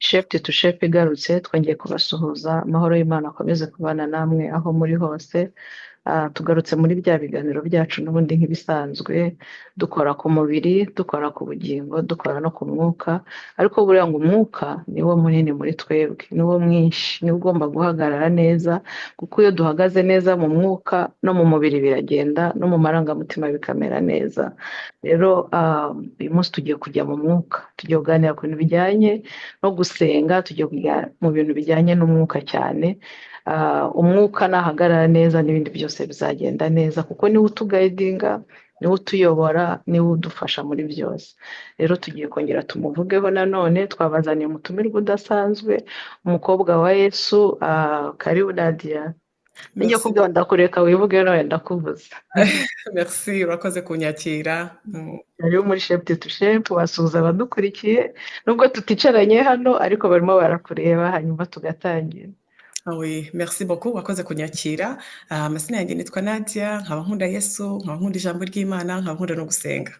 Shepherd to Shepherd igarutse twongeye kubasuhuza amahoro y'Imana akomeze kubana namwe aho muri hose. Tugarutse muri bya biganiro byacu n'ubundi nk'ibisanzwe dukora ku mubiri, dukora ku bugingo, dukora no ku mwuka, ariko buriya ngo umwuka niwo munini muri twebwe, niwo mwinshi, niwo ugomba guhagarara neza, kuko iyo duhagaze neza mu mwuka no mu mubiri biragenda, no mu marangamutima bikamera neza. Rero uyu munsi tugiye kujya mu mwuka, tugiye kuganira ku bintu bijyanye no gusenga, tugiye kujya mu bintu bijyanye n'umwuka cyane. Umwuka nahagarara neza n'ibindi byose bizagenda neza, kuko niwe utugayidinga, niwe utuyobora, niwe udufasha muri byose. Rero tugiye kongera tumuvugeho nanone, twabazaniye umutumirwa udasanzwe, umukobwa wa Yesu. Karibu Nadia. Njye kubwira ndakureka wivuge none ndakuvuza. Merci, urakoze kunyakira. Karibu muri Shepherd to Shepherd, wasuhuza abadukurikiye, nubwo tuticaranye hano ariko barimo barakureba, hanyuma tugatangira. Oui, merci beaucoup, wakoze kunyakira. Amazina yanjye nitwa Nadia, nkaba nkunda Yesu, nkaba nkunda ijambo ry'Imana, nkaba nkunda no gusenga.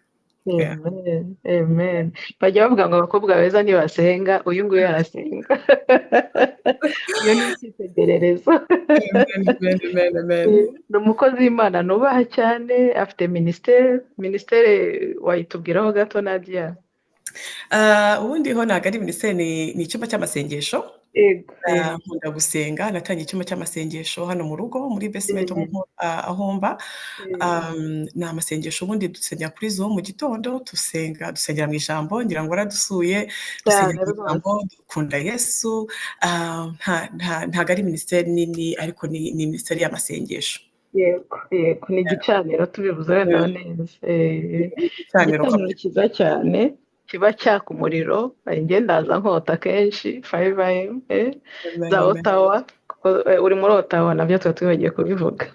Amen, amen. Bajya bavuga ngo abakobwa beza ntibasenga, uyu nguyu arasenga. Iyo ni icyitegererezo. Ni umukozi w'Imana nubaha cyane, afite minisiteri wayitubwiraho gato Nadia? Ubundi ho ntabwo ari minisiteri, ni icyumba cy'amasengesho. Nkunda gusenga, natangiye icyumba cy'amasengesho hano mu rugo muri basement aho mba. Ni amasengesho ubundi dusengera kuri Zoom mu gitondo, dusengera mu ijambo, ngira ngo waradusuye, dusengera mu ijambo, dukunda Yesu. Ntabwo ari minisiteri nini, ariko ni minisiteri y'amasengesho. Yego, ni igicaniro tubivuze wenda neza. Igicaniro cyiza cyane, kiba cyaka umuriro, njye ndaza nkota kenshi 5am za Ottawa, uri muri Ottawa nabyo tuba twibagiye kubivuga.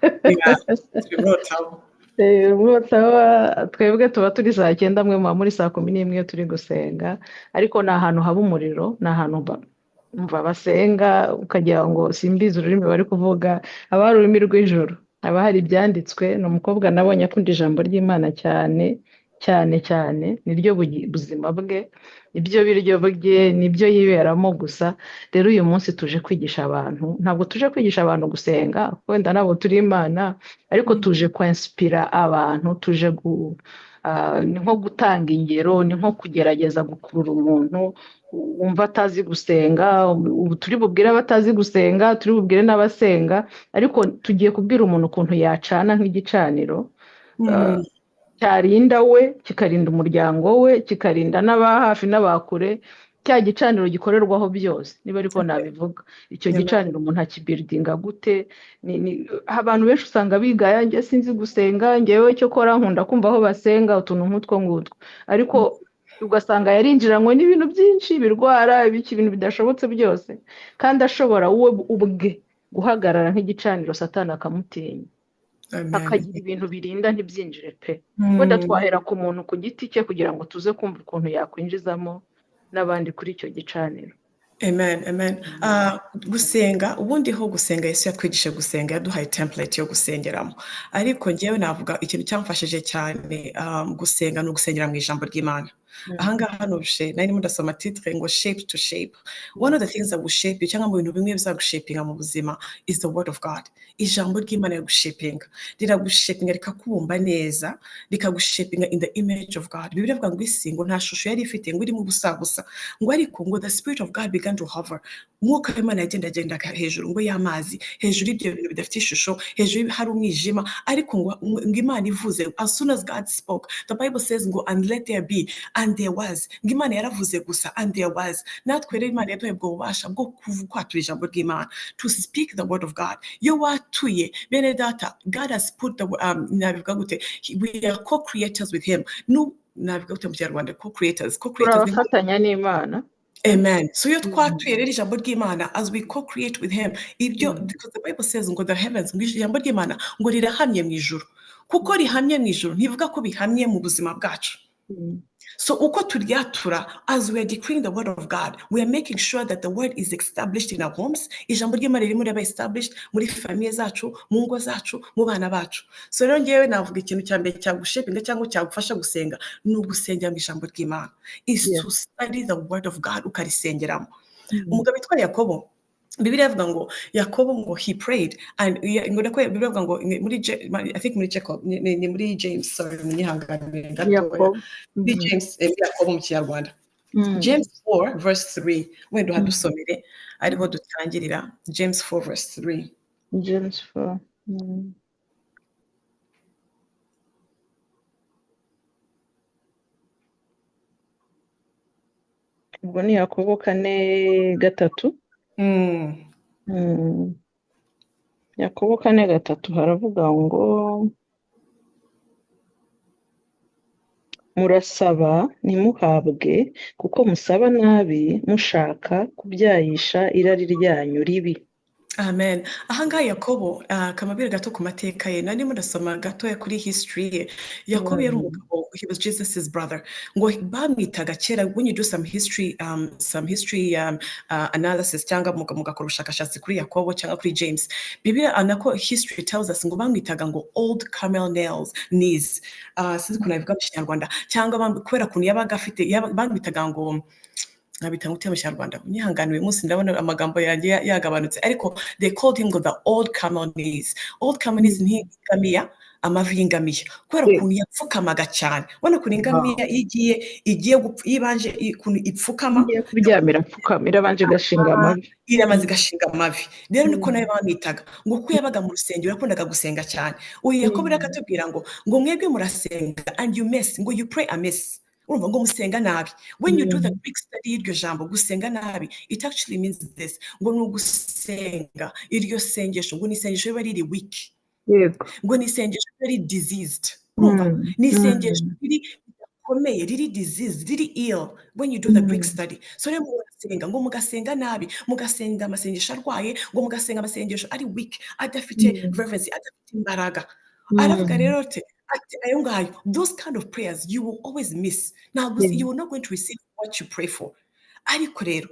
Muri Ottawa twebwe tuba turi saa 9, mwe muba muri saa 11 iyo turi gusenga, ariko ni ahantu haba umuriro, ni ahantu umva basenga ukagira ngo simbizi ururimi bari kuvuga, haba hari ururimi rw'ijoro, haba hari ibyanditswe. Ni umukobwa nabonye akunda ijambo ry'Imana cyane cyane cyane, niryo buzima bwe, nibyo biryo bye, nibyo yiberamo gusa. Rero uyu munsi tuje kwigisha abantu, ntabwo tuje kwigisha abantu gusenga, wenda nabo turi Imana, ariko tuje kwenspira abantu, tuje ni nko gutanga ingero, ni nko kugerageza gukurura umuntu wumva atazi gusenga. Ubu turi bubwire abatazi gusenga, turi bubwire n'abasenga, ariko tugiye kubwira umuntu ukuntu yacana nk'igicaniro, cyarinda we, kikarinda umuryango we, kikarinda n'aba hafi n'abakure, cya gicaniro gikorerwaho byose, niba ariko nabivuga. Icyo gicaniro umuntu akibirdinga gute? Abantu benshi usanga bigaya, njye sinzi gusenga, njyewe cyo kora nkunda kumva aho basenga utuntu nk'utwo ngutwo, ariko ugasanga yarinjiranywe n'ibintu byinshi, birwara ibintu bidashobotse byose, kandi ashobora we ubwe guhagarara nk'igicaniro Satani akamutinya, akagira ibintu birinda ntibyinjire pe. Wenda twahera ku muntu ku giti cye kugira ngo tuze kumva ukuntu yakwinjizamo n'abandi kuri icyo gicaniro. Amen. Gusenga, ubundi ho gusenga, Yesu yatwigishe gusenga, yaduhaye template yo gusengeramo, ariko njyewe navuga ikintu cyamfashije cyane gusenga ni ugusengera mu ijambo ry'Imana. Ahangaha nurushe nari ndasoma titre ngo shape to shape. One of the things that will shape you, cyangwa mu bintu bimwe bizagushapinga mu buzima, is the word of God. Ijambo ry'Imana yagushapinga, riragushapinga, rikakubumba neza, rikagushapinga in the image of God. Bibiliya ivuga ngo isi ngo nta shusho yari ifite, ngo iri mu busa gusa, ngo ariko ngo the spirit of God began to hover. Umwuka w'Imana yagenda hejuru, ngo y'amazi, hejuru y'ibyo bintu bidafite ishusho, hejuru hari umwijima, ariko ngo Imana ivuze, as soon as God spoke, the Bible says ngo and let there be, and there was. Ngo Imana yaravuze gusa, and there was. Natwe rero Imana yaduhaye ubwo bubasha bwo kwatura ijambo ry'Imana, to speak the word of God. Yo watuye bene data, God has put the nabivuga gute, we are co-creators with him. No, nabivuga gute mu Kinyarwanda, co-creators turafatanya n'Imana. Amen. So yo twatuye rero ijambo ry'Imana as we co-create with him. Ibyo because the Bible says ngo the heavens, ngo ijambo ry'Imana ngo rirahamye mu ijuru, kuko rihamye mu ijuru ntivuga ko bihamye mu buzima bwacu. So uko turyatura, as we are declaring the word of God, we are making sure that the word is established in our homes. Ijambo ry'Imana ririmo raba established muri famille zacu, mu ngo zacu, mu bana bacu. So rero ngewe navuga ikintu cya mbere cyagushapinga cyangwa cyagufasha gusenga ni ugusengera mu ijambo ry'Imana, is to study the word of God, ukarisengeramo. umugabo witwa Yakobo Bibiliya ivuga ngo Yakobo ngo he prayed and ngo Bibiliya ivuga ngo muri I think muri Jacob ni muri James sorry munyihanganire gatoya muri James Yakobo mu Kinyarwanda James 4 verse 3 wenda hadusomere ariho dutangirira James 4 verse 3 James 4 ubwo ni Yakobo 4:3 Yakobo 4:3 haravuga ngo murasaba ntimuhabwe kuko musaba nabi mushaka kubyayisha irari ryanyu ribi. Amen. Ahangaha Yakobo kamabiri gato ku mateka ye nari murasoma gatoya kuri history ye. Yakobo yari umugabo, he was Jesus's brother. Ngo bamwitaga kera, when you do some history analysis cyangwa mugakora ubushakashatsi kuri Yakobo cyangwa kuri James, Bibiliya anako history tells us ngo bamwitaga ngo old camel knees. Sinzi ukuntu nabivuga mu Kinyarwanda cyangwa kubera ukuntu yabaga afite bamwitaga ngo nabita mu Kinyarwanda unyihanganiwe umunsi ndabona amagambo yanjye yagabanutse ariko they called him the old camel knees. Old camel knees ni ingamiya, amavi y'ingamiya kubera ukuntu yapfukamaga cyane. Ubona ukuntu ingamiya igiye yibanje ukuntu ipfukama kuryamira apfukamira abanje gashinga amavi iramaze gashinga amavi. Rero niko nayo bamwitaga ngo kuko yabaga mu rusengero yakundaga gusenga cyane. Uyu Yakobo akatubwira ngo mwebwe murasenga and you miss, ngo you pray amiss. Urumva ngo musenga nabi. When you do the Greek study y'iryo jambo gusenga nabi, it actually means this, ngo nugusenga iryo sengesho ngo ni sengesho riba riri weak, ngo ni sengesho riri diseased. Urumva ni sengesho riri komeye, riri diseased, riri ill when you do the Greek study. So rero musenga ngo mugasenga nabi, mugasenga amasengesho arwaye, ngo mugasenga amasengesho ari weak, adafite reverence, adafite imbaraga. Aravuga rero te those kind of prayers you will always miss. Now you are not going to receive what you pray for. Ariko rero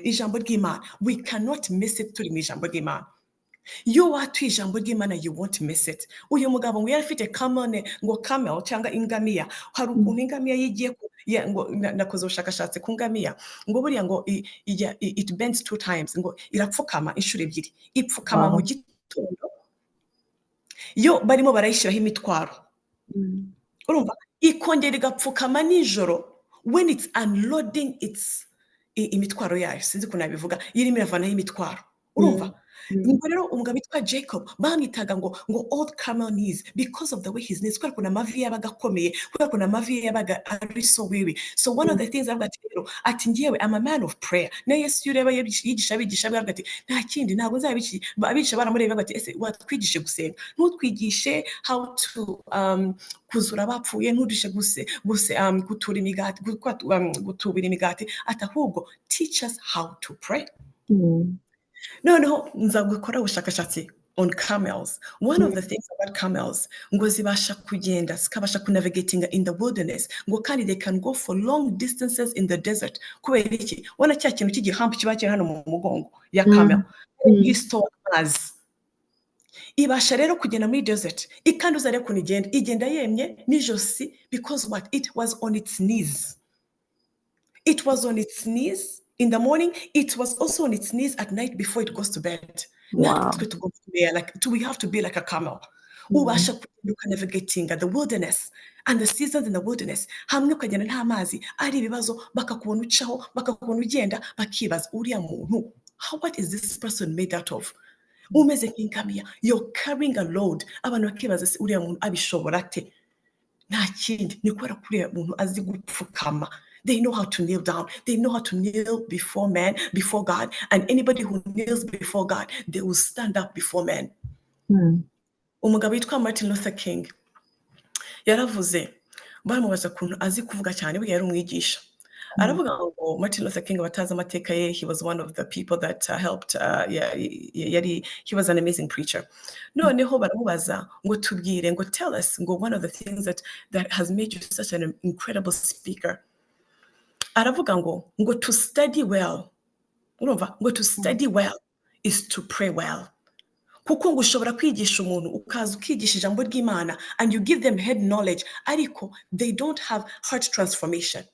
ijambo ry'Imana, we cannot miss it turi mu ijambo ry'Imana. Yo watu ijambo ry'Imana, you won't miss it. Uyu mugabo ngo yarafite camel cyangwa ingamiya. Hari ukuntu ingamiya yigiye ngo nakoze ubushakashatsi ku ngamiya ngo buriya ngo it bends 2 times, ngo irapfukama inshuro 2. Ipfukama mu gitondo yo barimo barayishyiraho imitwaro, urumva, ikongera igapfukama nijoro when it's unloading imitwaro yayo. Sinzi ukuntu nabivuga, irimo iravanaho imitwaro, urumva. Ngo rero umugabo witwa Jacob bamwitaga ngo old camel knees because of the way his knees, kubera ukuntu amavi yabaga akomeye, kubera ukuntu amavi yabaga ari so weary. So one of the things avuga ati ngewe I'm a man of prayer. Na Yesu ureba yigisha avuga ati nta kindi ntabwo nzabici, abigisha baramureba bati ese watwigishe gusenga, ntutwigishe how to kuzura abapfuye, ntudushe gutura imigati, gutubira imigati, atahubwo teach us how to pray. Noneho nza gukora ubushakashatsi on camels. One of the things about camels, ngo zibasha kugenda, zikabasha navigating in the wilderness, ngo kandi they can go for long distances in the desert. Kubera iki? Wana cya kintu cy'igihampu kiba kiri hano mu mugongo ya camel, yistore amazi. Ibasha rero kugenda muri desert, ikanduza rero kuntu igenda yemye n'ijosi, because what? It was on its knees. It was on its knees in the morning, it was also on its knees at night before it goes to bed. Wow. We have to be like a camel. Ubasha navigating the wilderness and the seasons in the wilderness. Hamwe ukagenda nta mazi, ari ibibazo, bakakubona ucaho, bakakubona ugenda, bakibaza uriya muntu, what is this person made out of? Umeze nk'ingamiya, you're carrying a load. Abantu bakibaza se uriya muntu abishobora ate? Nta kindi, ni kubera kuriya muntu azi gupfukama. They know how to kneel down. They know how to kneel before man, before God. And anybody who kneels before God, they will stand up before man. Umugabo witwa Martin Luther King yaravuze, bamubaza kuntu azi kuvuga cyane, we yari umwigisha. Aravuga ngo Martin Luther King bataza amateka ye, he was one of the people that helped, he was an amazing preacher. Noneho baramubaza ngo tubwire, ngo tell us, ngo one of the things that has made you such an incredible speaker. Aravuga ngo to study well, urumva, ngo to study well is to pray well. Kuko ngo ushobora kwigisha umuntu ukaza ukigisha ijambo ry'Imana and you give them head knowledge, ariko they don't have heart transformation.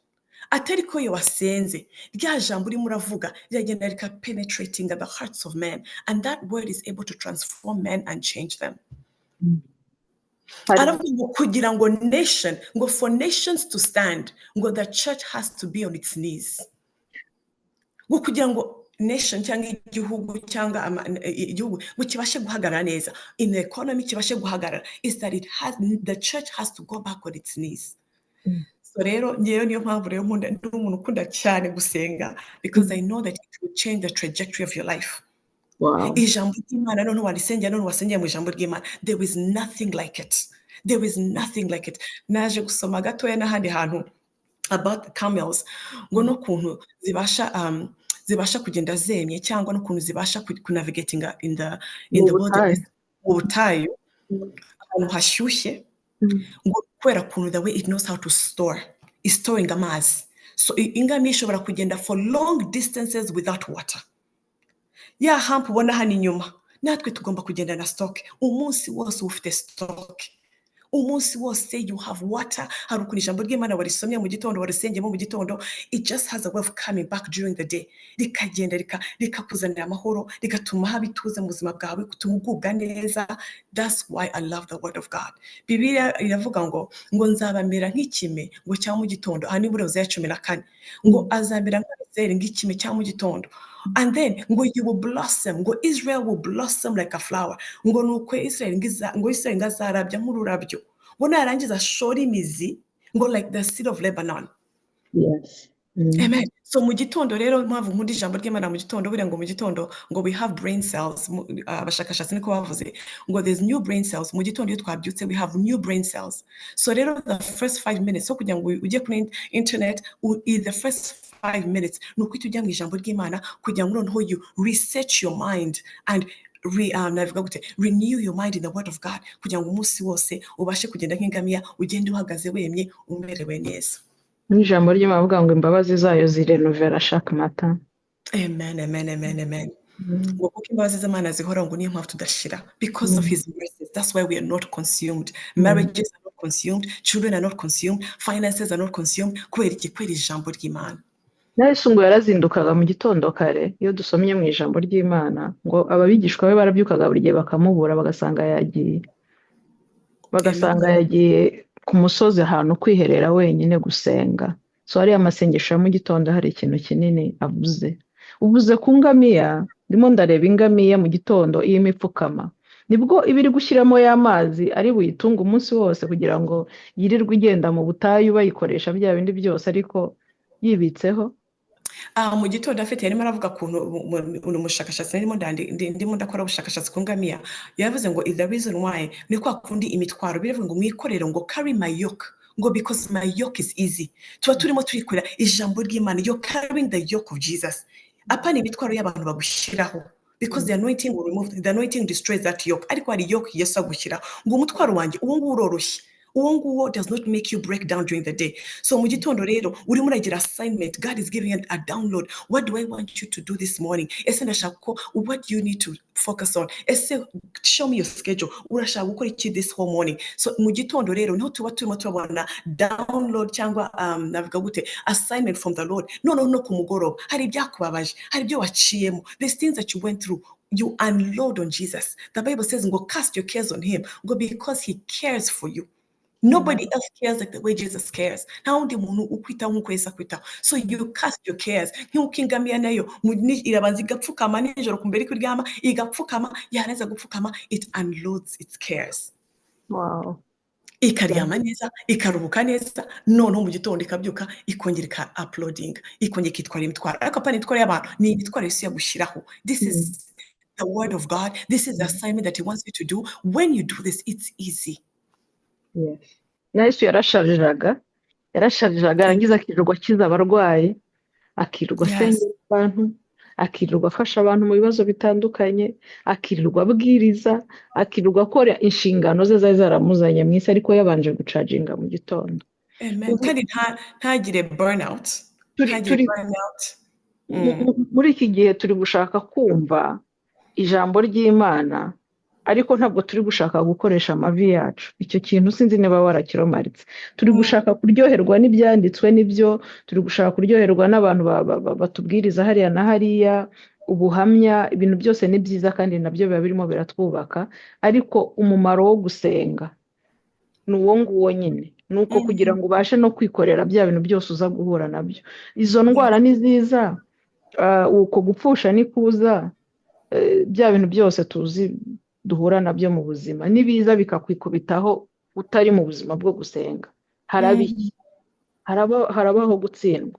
atari ko iyo wasenze rya jambo urimo uravuga riragenda penetrating the hearts of men, and that word is able to transform men and change them. aravuga ngo kugira ngo nation, ngo for nations to stand, ngo the church has to be on its knees. Ngo kugira ngo nation cyangwa igihugu cyangwa igihugu ngo kibashe guhagarara neza in the economy, kibashe guhagarara, is that the church has to go back on its knees. So rero ngewe niyo mpamvu rero nkunda, ndi umuntu ukunda cyane gusenga, because I know that it will change the trajectory of your life. Wow. Ijambo ry'Imana none warisengera, none wasengera mu ijambo ry'Imana, there is nothing like it. There is nothing like it. Naje gusoma gatoya n'ahandi hantu about the camels, ngo no kuntu zibasha kugenda zemye, cyangwa no kuntu zibasha kunavigating in the wilderness, mu butayu ahantu hashyushye, ngo kubera kuntu the way it knows how to store, is storing amazi. So ingamiya ishobora kugenda for long distances without water. Ya hamp ubona hano inyuma, natwe tugomba kugenda na stock, umunsi wose ufite stock, umunsi wose you have water. Hari ukuntu ijambo ry'Imana warisomye mu gitondo, warisengemo mu gitondo, it just has a way of coming back during the day, rikagenda rikakuzanira amahoro, rigatuma haba ituze mu buzima bwawe, gutuma ugubwa neza. That's why I love the word of God. Bibiliya iravuga ngo nzabamera nk'ikime ngo cya mu gitondo, aha ni muri Hosea 14, ngo azamera nk'izere nk'ikime cya mu gitondo, and then ngo you will blossom, ngo Israel will blossom like a flower, ngo nuko Israel ngazarabya nk'ururabyo, ngo narangiza ashora imizi, ngo like the seed of Lebanon. Yes. Amen. So mu gitondo rero mpamvu nkunda ijambo ry'Imana mu gitondo, buriya ngo mu gitondo ngo we have brain cells, abashakashatsi niko bavuze, ngo there's new brain cells. Mu gitondo iyo twabyutse we have new brain cells. So rero the first 5 minutes, so kugira ngo ujye kuri internet, the first 5 minutes ni ukwita ujya mu ijambo ry'Imana, kugira ngo noneho you reset your mind and renew your mind in the word of God, kugira ngo umunsi wose ubashe kugenda nk'ingamiya, ugende uhagaze wemye, umerewe neza. Ijambo ry'Imana avuga ngo imbabazi zayo zirenovera chaque matin. Amen, amen, amen, amen. Ngo kuko imbabazi z'Imana zihora, ngo niyo mpamvu tudashira, because of his mercies. That's why we are not consumed. Marriages are not consumed, children are not consumed, finances are not consumed, kubera ijambo ry'Imana. Yesu ngo yarazindukaga mu gitondo kare, iyo dusomye mu ijambo ry'Imana, ngo ababigishwa be barabyukaga buri gihe bakamubura, bagasanga yagiye ku musozi ahantu kwiherera wenyine gusenga. So hari amasengesho ya mu gitondo, hari ikintu kinini uvuze ku ngamiya, ndimo ndareba ingamiya mu gitondo iyo imipfukama, nibwo ibiri gushyiramo y'amazi ari buyitunga umunsi wose, kugira ngo yirirwe igenda mu butayu bayikoresha bya bindi byose, ariko yibitseho. Mu gitondo afite yarimo aravuga kuntu umushakashatsi ndimo ndakora ubushakashatsi ku ngamiya, yavuze ngo the reason why ni kwa kundi imitwaro biravuga ngo mwikorere, ngo carry my yoke, ngo because my yoke is easy. Tuba turimo turikorera ijambo ry'Imana, you're carrying the yoke of Jesus. Apana imitwaro y'abantu bagushyiraho, because the anointing will remove, the anointing destroys that yoke. Ariko hari yoke Yesu agushyiraho, ngo umutwaro wanjye uwo nguwo uroroshye, uwo nguwo does not make you break down during the day. So mu gitondo rero urimo uragira assignment, God is giving a download. What do I want you to do this morning? Ese ndashaka ko, what do you need to focus on? Ese show me your schedule, urashaka gukora iki this whole morning? So mu gitondo rero niho tuba turimo turabona download cyangwa navuga gute, assignment from the Lord. No ku mugoroba hari ibyakubabaje, hari ibyo waciyemo, these things that you went through, you unload on Jesus. The Bible says ngo cast your cares on him, ngo because he cares for you. Nobody else cares like the way Jesus cares. Nta wundi muntu ukwitaho nk'uko Yesu akwitaho. So you cast your cares. Nk'uko ingamiya nayo irabanza igapfukama nijoro kumbere kuryama, igapfukama, yarangiza gupfukama, it unloads its cares. Wow. Ikaryama neza, ikaruhuka neza, noneho mu gitondo ikabyuka, ikongera uploading, ikongera ikitwara imitwaro. Ariko apana itwara y'abantu, ni imitwaro Yesu yagushyiraho. This is the word of God. This is the assignment that he wants you to do. When you do this, it's easy. Yes. Na Yesu yarashariraga arangiza akirirwa akiza abarwayi, akirirwa asengera abantu, akirirwa afasha abantu mu bibazo bitandukanye, akirirwa abwiriza, akirirwa akora inshingano ze zari zaramuzanye mu isi, ariko yabanje gucaginga mu gitondo. Amen. Kandi ntagire burnout. Muri iki gihe turi gushaka kumva ijambo ry'Imana ariko ntabwo turi gushaka gukoresha amavi yacu. Icyo kintu sinzi niba warakiromaritse. Turi gushaka kuryoherwa n'ibyanditswe n'ibyo, turi gushaka kuryoherwa n'abantu batubwiriza hariya na hariya, ubuhamya, ibintu byose ni byiza kandi nabyo biba birimo biratwubaka, ariko umumaro wo gusenga ni uwo nguwo nyine. Ni uko kugira ngo ubashe no kwikorera bya bintu byose uza guhura nabyo. Izo ndwara ni ziza, uko gupfusha ni kuza, bya bintu byose tuzi duhura nabyo mu buzima nibiza bikakwikubitaho utari mu buzima bwo gusenga, harabaho gutsindwa.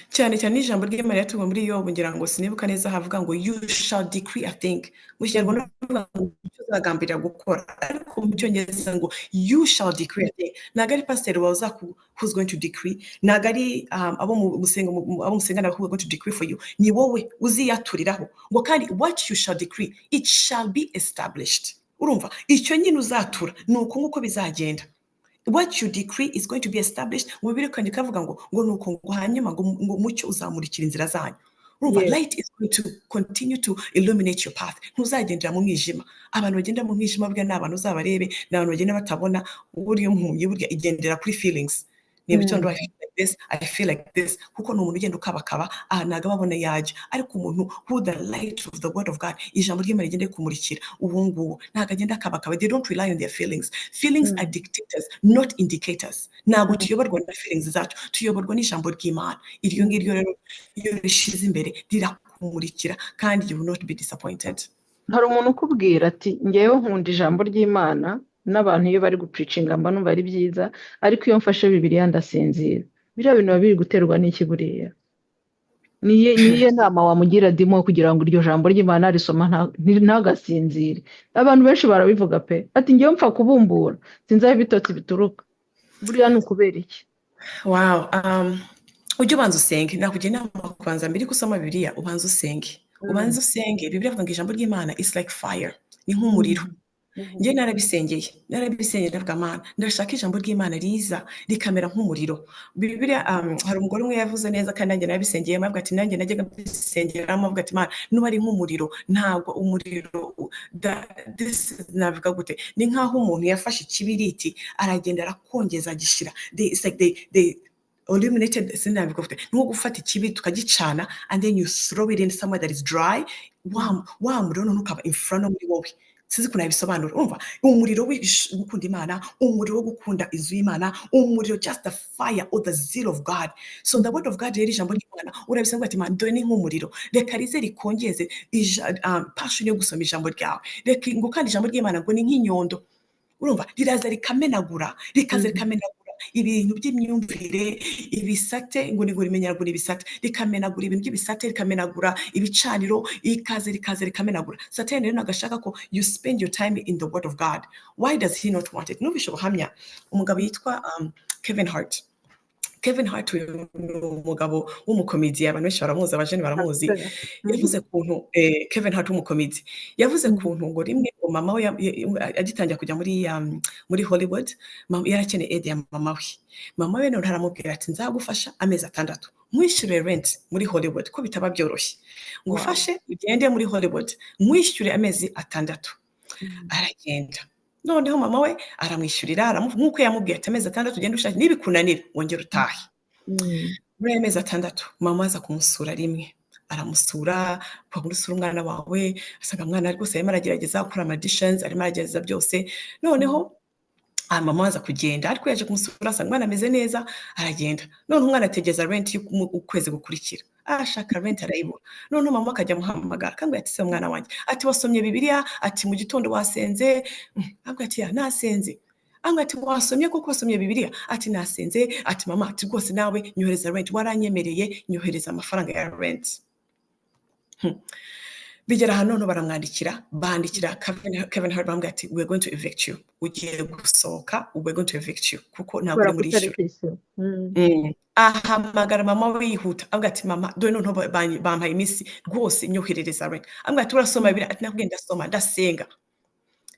cyane cyane ijambo ry'Imana yatuwe muri Yobu, ngira ngo sinibuka neza, havuga ngo you shall decree a thing. Mu Kinyarwanda bavuga ngo icyo uzagambirira gukora, ariko mu Cyongereza ngo you shall decree a thing. Ntabwo ari pasiteri wawe who's going to decree, ntabwo ari abo musengana who are going to decree for you, ni wowe uziyaturiraho ngo kandi what you shall decree it shall be established. Urumva icyo nyine uzatura ni uko nguko bizagenda. What you decree is going to be established. Mu Bibiliya kandi kavuga ngo nuko ngo hanyuma ngo mucyo uzamurikira inzira zanyu. Urumva light is going to continue to illuminate your path. Ntuzagendera mu mwijima. Abantu bagenda mu mwijima bwa n'abantu uzabarebe, n'abantu bagenda batabona, buriyo mpumyi burya igendera kuri feelings. Niba icyondo I feel like this, I feel like this, kuko ni umuntu ugenda ukabakaba ntago ababona yajya, ariko umuntu who the light of the word of God, ijambo ry'Imana rigende kumurikira ubu ngubu, ntago agenda akabakaba. They don't rely on their feelings. Feelings are dictators, not indicators. Ntago tuyoborwa na feelings zacu, tuyoborwa n'ijambo ry'Imana. Iryo ngiryo rero iyo rishize imbere rirakumurikira kandi you will not be disappointed. Hari umuntu ukubwira ati ngewe nkunda ijambo ry'Imana, n'abantu iyo bari gupreachinga mba numva ari byiza, ariko iyo mfashe Bibiliya ndasinzira. Biriya bintu biri guterwa n'iki buriya? Niye nama wamugira dimo kugira ngo iryo jambo ry'Imana risoma ntagasinzire? Abantu benshi barabivuga pe, ati ngewe mpfa kubumbura sinzaho ibitotsi bituruka. Buriya ni ukubera iki? Wow, ujye ubanza usenge. Nakugira inama kubanza mbere kusoma Bibiliya, ubanza usenge. Ubanza usenge. Bibiliya ivuga ngo ijambo ry'Imana is like fire, ni nk'umuriro. Njye narabisengeye ndavuga Mana, ndashaka ijambo ry'Imana riza rikamera nk'umuriro. Bibiliya hari umugore umwe yavuze neza kandi nanjye narabisengeye, avuga ati nanjye najyaga bisengeramo, avuga ati Mana, nuba ari nk'umuriro, ntabwo umuriro navuga gute, ni nk'aho umuntu yafashe ikibiriti aragenda arakongeza agishira. It's like they illuminated, sinabigufite nko gufata ikibi tukagicana and then you throw it in somewhere that is dry. Wa muriro ntukaba infrano muri wowe. Sizi kuna bisobanura. Urumva umuriro w'ugukunda Imana, umuriro wo gukunda izu y'Imana, umuriro just the fire or the zeal of God. So the word of God rero ijambo ry'Imana urabisanga ati Mana, dore ni nk'umuriro, reka rize rikongeze passion yo gusoma ijambo ryawe. Reka ngo kandi ijambo ry'Imana ngo ni nk'inyondo. Urumva riraza rikamenagura, rikaza rikamenagura ibintu by'imyumvire, ibisate ngo rimenyagura ibisate, rikamenagura ibintu by'ibisate, rikamenagura ibicaniro, ikaze rikamenagura. Satani rero nagashaka ko you spend your time in the word of God. Why does he not want it? Nubisho buhamya umugabo yitwa Kevin Hart. Kevin Hart umugabo w'umukomedi, abantu benshi baramuzi, abajeni baramuzi. Yavuze kuntu Kevin Hart w'umukomedi yavuze kuntu ngo rimwe mama we agitangira kujya muri Hollywood, yarakeneye aid ya mama we. Mama we none aramubwira ati nzagufasha amezi 6 mwishyure rent muri Hollywood, ko bitaba byoroshye, ngufashe ugende muri Hollywood mwishyure amezi 6. Aragenda. Noneho mama we aramwishyurira, nk'uko yamubwiye ati amezi 6 ugende ushake, nibikunanira wongera utahe. Muri amezi 6 mama aza kumusura rimwe, aramusura kwa gusura umwana wawe, asanga mwana rwose arimo aragerageza gukora auditions, arimo aragerageza byose. Noneho mama aza kugenda, ariko yaje kumusura asanga mwana ameze neza, aragenda. None umwana ategeza rent y'ukwezi gukurikira, ashaka rent arayibura. None mama akajya muhamagara kandi ati se mwana wanjye, ati wasomye Bibiliya, ati mu gitondo wasenze? Avuga ati ya nasenze. Ati wasomye koko wasomye Bibiliya? Ati nasenze. Ati mama, ati rwose nawe nyohereza rent, waranyemereye nyohereza amafaranga ya rent. Bigera hano no baramwandikira, bandikira Kevin Hart bambwira ati we're going to evict you. Ugiye gusohoka, we're going to evict you kuko ntabwo muri issue. Ahamagara mama we yihuta, avuga ati mama, dore none bampaye imisi rwose nyoherereza rent. Ambwira ati urasoma Bibiliya? Ati nabwo ndasoma ndasenga.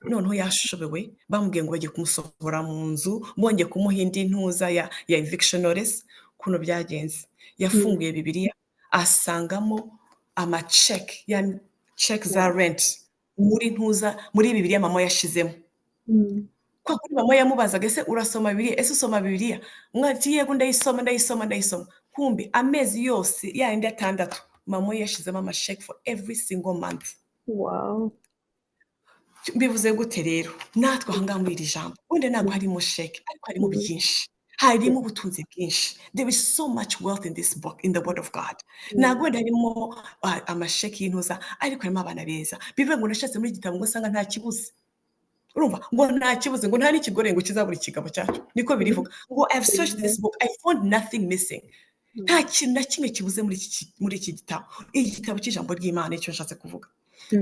Noneho yashobewe, bamubwiye ngo bagiye kumusohora mu nzu, bongeye kumuha indi ntuza ya eviction notice. Kuno byagenze, yafunguye Bibiliya asangamo ama check za rent muri ntuza muri Bibiliya mama yashizemo. Kwa kuri mama yamubazaga ese urasoma Bibiliya, ese usoma Bibiliya? Umwana ati yego ndayisoma. Kumbe amezi yose yandi 6 mama yashizemo amasheke for every single month. Wow. Bivuze gute rero natwe ahangaha muri iri jambo wenda ntabwo harimo sheke ariko harimo byinshi, harimo ubutunzi bwinshi. There is so much wealth in this book, in the word of God. Ntabwo wenda harimo amasheke y'intuza ariko harimo abana beza. Bivuga ngo nashatse muri igitabo ngo usanga nta kibuze, urumva ngo nta kibuze, ngo nta n'ikigore ngo kizabura ikigabo cyacu, niko birivuga ngo I've searched this book, I found nothing missing. Nta kintu na kimwe kibuze muri iki gitabo. Igitabo cy'ijambo ry'Imana icyo nshatse kuvuga.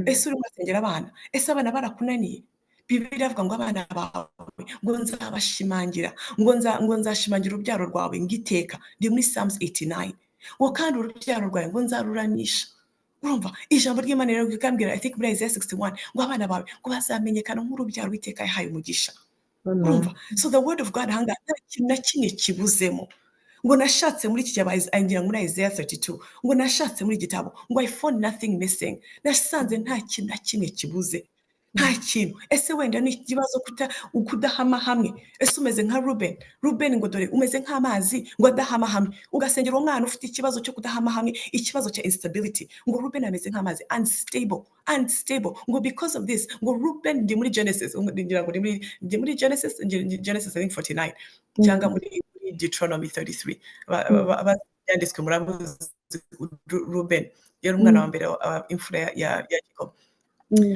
Ese urimo urasengera abana? Ese abana barakunaniye? Bibiliya avuga ngo abana bawe ngo nzabashimangira, ngo nzashimangira urubyaro rwawe ngiteka. Ndi muri Psalms 89. Ngo kandi urubyaro rwawe ngo nzaruranisha. Urumva ijambo ry'Imana rero rikambwira, I think muri Isaiah 61, ngo abana bawe ngo bazamenyekana nk'urubyaro Uwiteka yahaye umugisha. Urumva, so the word of God hanga nta kintu na kimwe kibuzemo. Ngo nashatse muri iki gihe angira muri Isaiah 32, ngo nashatse muri gitabo ngo I found nothing missing. Nasanze nta kintu na kimwe kibuze, nta kintu. Ese wenda ni ikibazo kudahama hamwe. Ese umeze nka Ruben ngo dore umeze nk'amazi ngo adahama hamwe, ugasengera umwana ufite ikibazo cyo kudahama hamwe, ikibazo cya instability. Ngo Ruben ameze nk'amazi, unstable. Ngo because of this ngo Ruben ndi muri Genesis, ngira ngo ndi muri Genesis I think 49 cyangwa muri Deuteronomy 33 yanditswe muri Ruben yari umwana wa mbere imfura ya Jacob.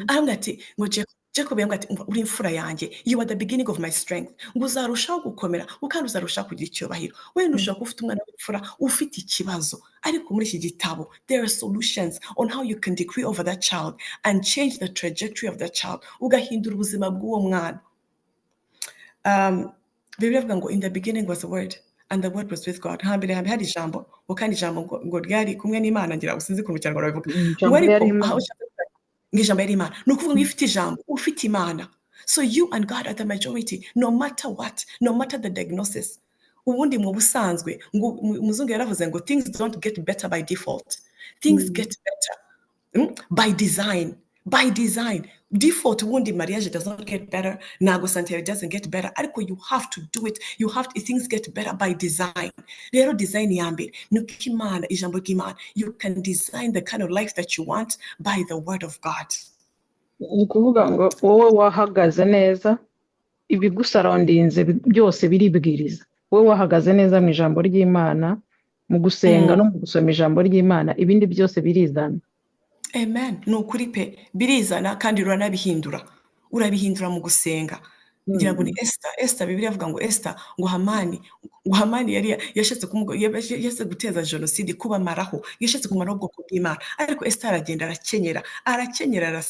Ahamwe ati ngo Jacob yambwira ati uri imfura yanjye, you are the beginning of my strength. Ngo uzarushaho gukomera kandi uzarushaho kugira icyubahiro. Wenda ushobora ufite umwana w'imfura ufite ikibazo, ariko muri iki gitabo there are solutions on how you can decree over that child and change the trajectory of that child, ugahindura ubuzima bw'uwo mwana. Bibiliya avuga ngo in the beginning was the word and the word was with God. Hambere hari ijambo, kandi ijambo ngo ryari kumwe n'Imana, ngira usinzi ku cyangwa bavuga ngo ariko aho ijambo yari Imana. Ni ukuvuga ngo ufite ijambo ufite Imana. So you and God are the majority, no matter what, no matter the diagnosis. Ubundi mu busanzwe ngo umuzungu yaravuze ngo things don't get better by default, things get better by design. Default ubundi marriage does not get better, nago santere doesn't get better, ariko you have to do it, things get better by design. Rero design ya mbere nuko Imana, ijambo ry'Imana, you can design the kind of life that you want by the word of God. Ni kuvuga ngo wowe wahagaze neza, ibigusarondinze byose biribwiriza. Wowe wahagaze neza mu ijambo ry'Imana, mu gusenga no mu gusoma ijambo ry'Imana, ibindi byose birizana. Amen. Ni ukuri pe, birizana kandi urabihindura mu gusenga. Ngira ngo ni Esther Bibiliya avuga ngo Esther ngo Hamani yari yashatse guteza jenoside kubamaraho, yashatse kumaraho ubwoko bw'Imana, ariko Esther aragenda arakenyera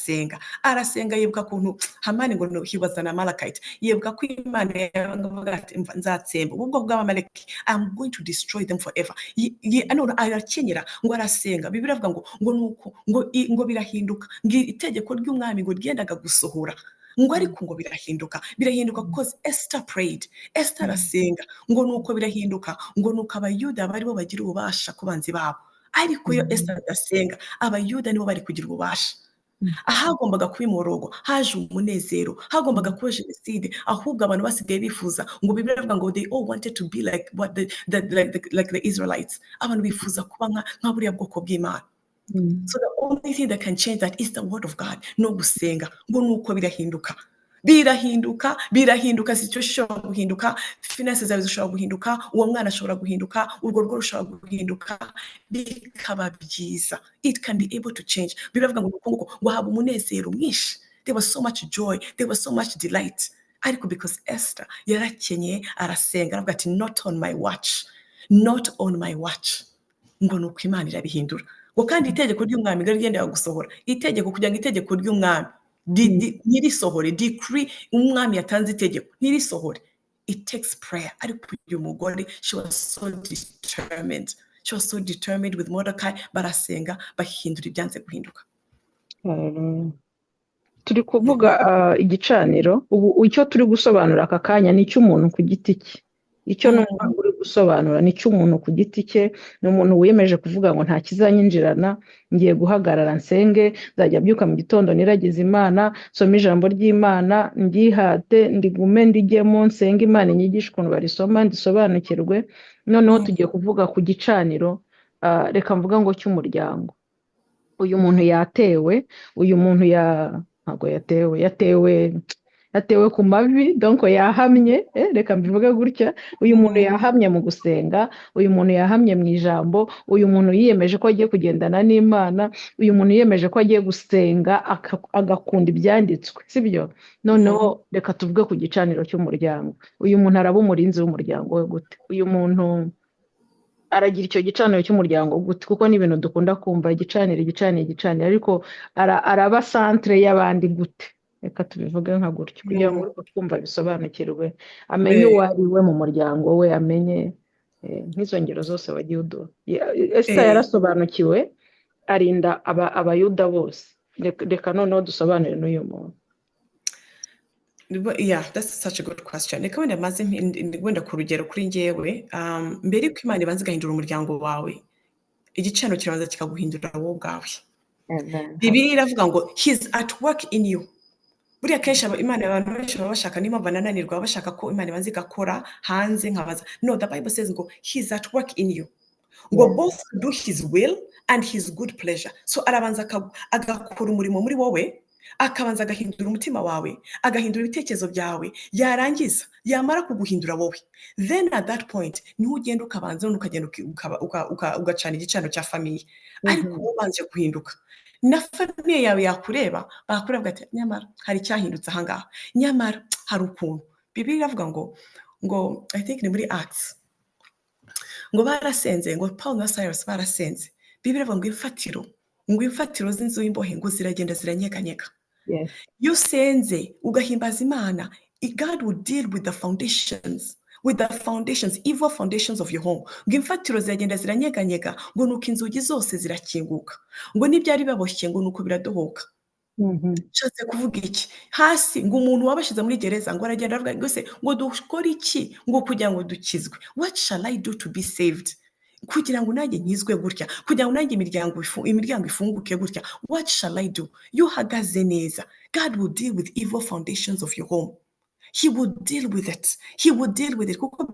arasenga yibuka kuntu Hamani ngo he was an Amalekite, yibuka ko Imana yavuga ati nzatsemba ubwo bw'Abamaleki, I'm going to destroy them forever. Arakenyera ngo arasenga. Bibiliya avuga ngo birahinduka, ngo itegeko ry'umwami ngo ryendaga gusohora, ngo ariko ngo birahinduka because Esther prayed. Esther arasenga ngo nuko birahinduka, ngo nuko Abayuda bari bo bagira ububasha ku banzi babo, ariko iyo Esther adasenga Abayuda nibo bari kugira ububasha. Ahagombaga kuba imorogo haje umunezero, hagombaga kuba jenoside, ahubwo abantu basigaye bifuza ngo Bibiliya avuga ngo they all wanted to be like what the Israelites. Abantu bifuza kuba nka buriya bwoko bw'Imana. So the only thing that can change that is the word of God. No gusenga ngo nuko birahinduka, situation ishobora guhinduka, finances zawe zishobora guhinduka, uwo mwana ashobora guhinduka, urwo rugo rushobora guhinduka, bikaba byiza. It can be able to change. Biravuga ngo haba umunezero mwinshi. There was so much joy, there was so much delight. Ariko because Esther yarakenyeye arasenga, aravuga ati not on my watch. Ngo nuko Imana irabihindura. Ngo kandi itegeko ry'umwami rigenda gusohora, itegeko kugira ngo itegeko ry'umwami nirisohore, decree umwami yatanze itegeko nirisohore, it takes prayer. Ariko uyu mugore, she was so determined with Mordecai, barasenga bahindura ibyanze guhinduka. Turi kuvuga igicaniro, ubu icyo turi gusobanura aka kanya ni cy'umuntu ku giti cye. Icyo numva uri gusobanura ni cy'umuntu ku giti cye, ni umuntu wiyemeje kuvuga ngo nta kizanyinjirana, ngiye guhagarara nsenge, nzajya mbyuka mu gitondo niragiza Imana, nsome ijambo ry'Imana, ndyihate, ndigume ndigemo, nsenge Imana inyigishe ukuntu barisoma, ndisobanukirwe. Noneho tugiye kuvuga ku gicaniro, reka mvuga ngo cy'umuryango. Uyu muntu yatewe, uyu muntu ntabwo yatewe ku mavi, donc yahamye, reka mbivuge gutya, uyu muntu yahamye mu gusenga, uyu muntu yahamye mu ijambo, uyu muntu yiyemeje ko agiye kugendana n'Imana, uyu muntu yiyemeje ko agiye gusenga agakunda ibyanditswe, sibyo? Noneho reka tuvuge ku gicaniro cy'umuryango. Uyu muntu araba umurinzi w'umuryango we gute? Uyu muntu aragira icyo gicaniro cy'umuryango gute? Kuko ni ibintu dukunda kumva, igicaniro, ariko araba centre y'abandi gute? Reka tubivuge nka gutyo kugira ngo uriko twumva bisobanukirwe, amenye uwo ari we mu muryango we, amenye nk'izo ngero zose wagiye uduha. Esita yarasobanukiwe, arinda abayuda bose. Reka noneho dusobanure n'uyu muntu. Yeah, that's such a good question. Reka wenda maze wenda ku rugero kuri njyewe, mbere yuko Imana ibanza igahindura umuryango wawe, igicaniro kirabanza kikaguhindura wowe ubwawe. Bibiliya iravuga ngo he's at work in you. Buriya kenshi Imana abantu benshi baba bashaka niba banananirwa bashaka ko Imana ibanza igakora hanze nkabaza. No, the Bible says ngo he's at work in you. Ngo both do his will and his good pleasure. So arabanza agakora umurimo muri wowe, akabanza agahindura umutima wawe, agahindura ibitekerezo byawe, yarangiza yamara kuguhindura wowe, then at that point niho ugenda ukabanza ukagenda ugacana igicaniro cya famiye, ariko ubanje guhinduka na famiye yawe yakureba bakureba ati nyamara hari cyahindutse ahangaha, nyamara hari ukuntu. Bibiliya iravuga ngo I think ni muri Acts ngo barasenze, ngo Paul na Silas barasenze. Bibiliya iravuga ngo imfatiro z'inzu y'imbohe ngo ziragenda ziranyeganyega. Iyo usenze ugahimbaza Imana, God will deal with the foundations, evil foundations of your home. Ngo imfatiro ziragenda ziranyeganyega, ngo nuko inzugi zose zirakinguka, ngo n'ibyari baboshye ngo nuko biradohoka. Nshatse kuvuga iki? Hasi ngo umuntu wabashize muri gereza ngo aragenda avuga ngo dukore iki ngo kugira ngo dukizwe? What shall I do to be saved? Kugira ngo nanjye nkizwe gutya, kugira ngo nanjye imiryango ifunguke gutya, what shall I do? Iyo uhagaze neza, God will deal with evil foundations of your home. He will deal with it. Kuko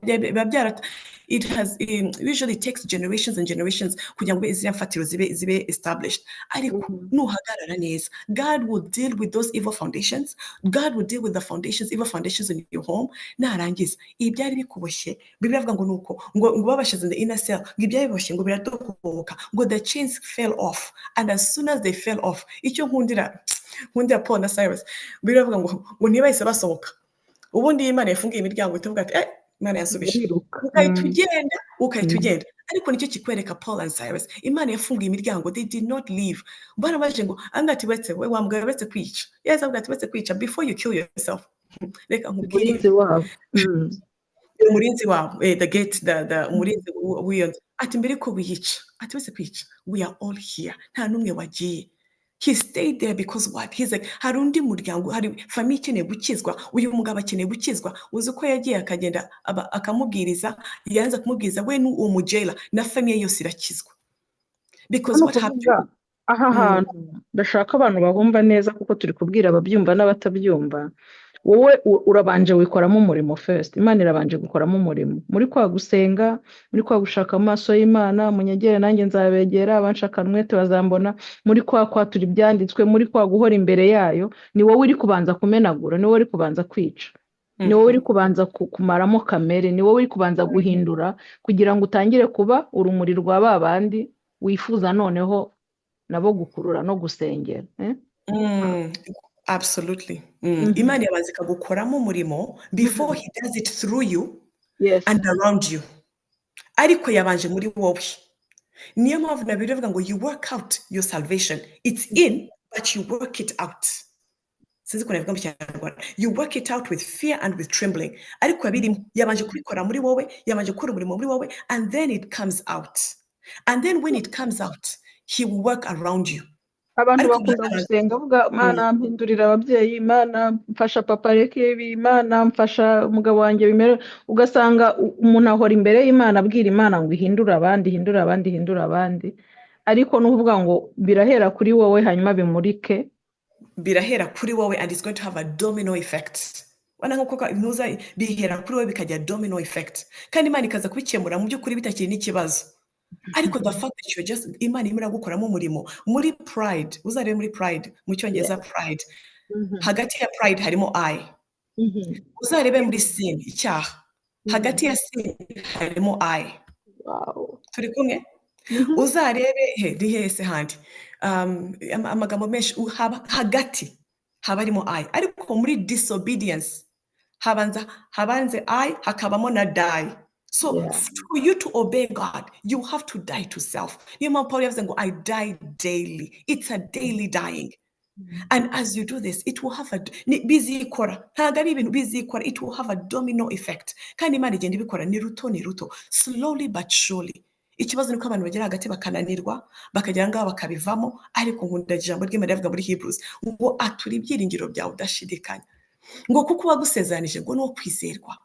it has usually takes generations and generations kugira ngo izi mfatiro zibe established. Ariko nuhagarara neza, God will deal with those evil foundations. God will deal with the evil foundations in your home. Narangiza ibyari bikuboshye, Bibiliya ivuga ngo nuko ngo babashize in the inner cell, ngo ibyari biboshye ngo biradohoka, ngo the chains fell off, and as soon as they fell off, icyo nkundira Paul na Silas, Bibiliya ivuga ngo ntibahise basohoka. Ubundi Imana yafungiye imiryango itavuga ati Imana yasubije, ukahita ugenda. Ariko nicyo kikwereka Paul and Silas, Imana yafungiye imiryango, they did not leave. Barabaje ngo angati wetse we wambwa wetse kwica. Yes, avuga ati wetse kwica before you kill yourself. Reka nkubwire umurinzi wabo, the gate, the umurinzi wiyo ati mbere ko wiyica, ati wetse kwica, we are all here, nta numwe wagiye. He stayed there because what? He's like, hari undi muryango, hari famiye ikeneye gukizwa, uyu mugabo akeneye gukizwa. Uzi ko yagiye akagenda akamubwiriza, yanze kumubwiriza we n'uwo mujela na famiye yose irakizwa. Because what happened? Aha hantu ndashaka abantu bahumva neza kuko turi kubwira ababyumva n'abatabyumva. Wowe urabanje wikoramo umurimo first. Imana irabanje gukoramo umurimo. Muri kwa gusenga, muri kwa gushaka amaso y'Imana, munyegere nanjye nzabegera, abanshaka mwete bazambona. Muri kwa kwatura ibyanditswe, muri kwa guhora imbere yayo, ni wowe uri kubanza kumenagura, ni wowe uri kubanza kwica, ni wowe uri kubanza kumaramo kamere, ni wowe uri kubanza guhindura kugira ngo utangire kuba urumuri rwa babandi wifuza noneho nabo gukurura no gusengera. Absolutely. Imana yabanza ikagukoramo umurimo before he does it through you and around you. Ariko yabanje muri wowe. Niyo mpamvu na Bibiliya ivuga ngo you work out your salvation. It's in, but you work it out. Sinzi ko navuga mu Kinyarwanda. You work it out with fear and with trembling. Ariko yabanje kubikora muri wowe, yabanje gukora umurimo muri wowe, and then it comes out. And then when it comes out, he will work around you. abantu ariko bakunda gusenga avuga Mana mpindurira ababyeyi, Mana mfasha papa reke ibi, Mana mfasha umugabo wanjye bimere, ugasanga umuntu ahora imbere y'Imana abwira Imana ngo ihindure abandi, ihindure abandi, ihindure abandi, ariko n'uvuga ngo birahera kuri wowe hanyuma bimurike. birahera kuri wowe and it's going to have a domino effect. Wana nk'uko ntuza bihera kuri wowe bikajya domino effect, kandi Imana ikaza kubikemura mu by'ukuri bitakiri n'ikibazo. Ariko the fact that you're just Imana irimo iragukoramo umurimo muri pride, uzarebe muri pride mu cyongereza pride, hagati ya pride harimo I. Uzarebe muri sin, icyaha, hagati ya sin harimo I. Wow. Turi kumwe? Uzarebe rihese handi amagambo menshi hagati haba harimo I, ariko muri disobedience habanze I hakabamo na die. So for you to obey God, you have to die to self. Niyo mpamvu Paul yavuze ngo I die daily. It's a daily dying. And as you do this, it will have a bizikora, ntabwo ari ibintu bizikora, it will have a domino effect. Kandi Imana igenda ibikora ni ruto, slowly but surely. Ikibazo ni uko abantu bagera hagati bakananirwa, bakagera ngaho bakabivamo, ariko nkunda ijambo ry'Imana rivuga muri Hebrews ngo atura ibyiringiro byawe udashidikanya, ngo kuko wagusezanije ngo no kwizerwa,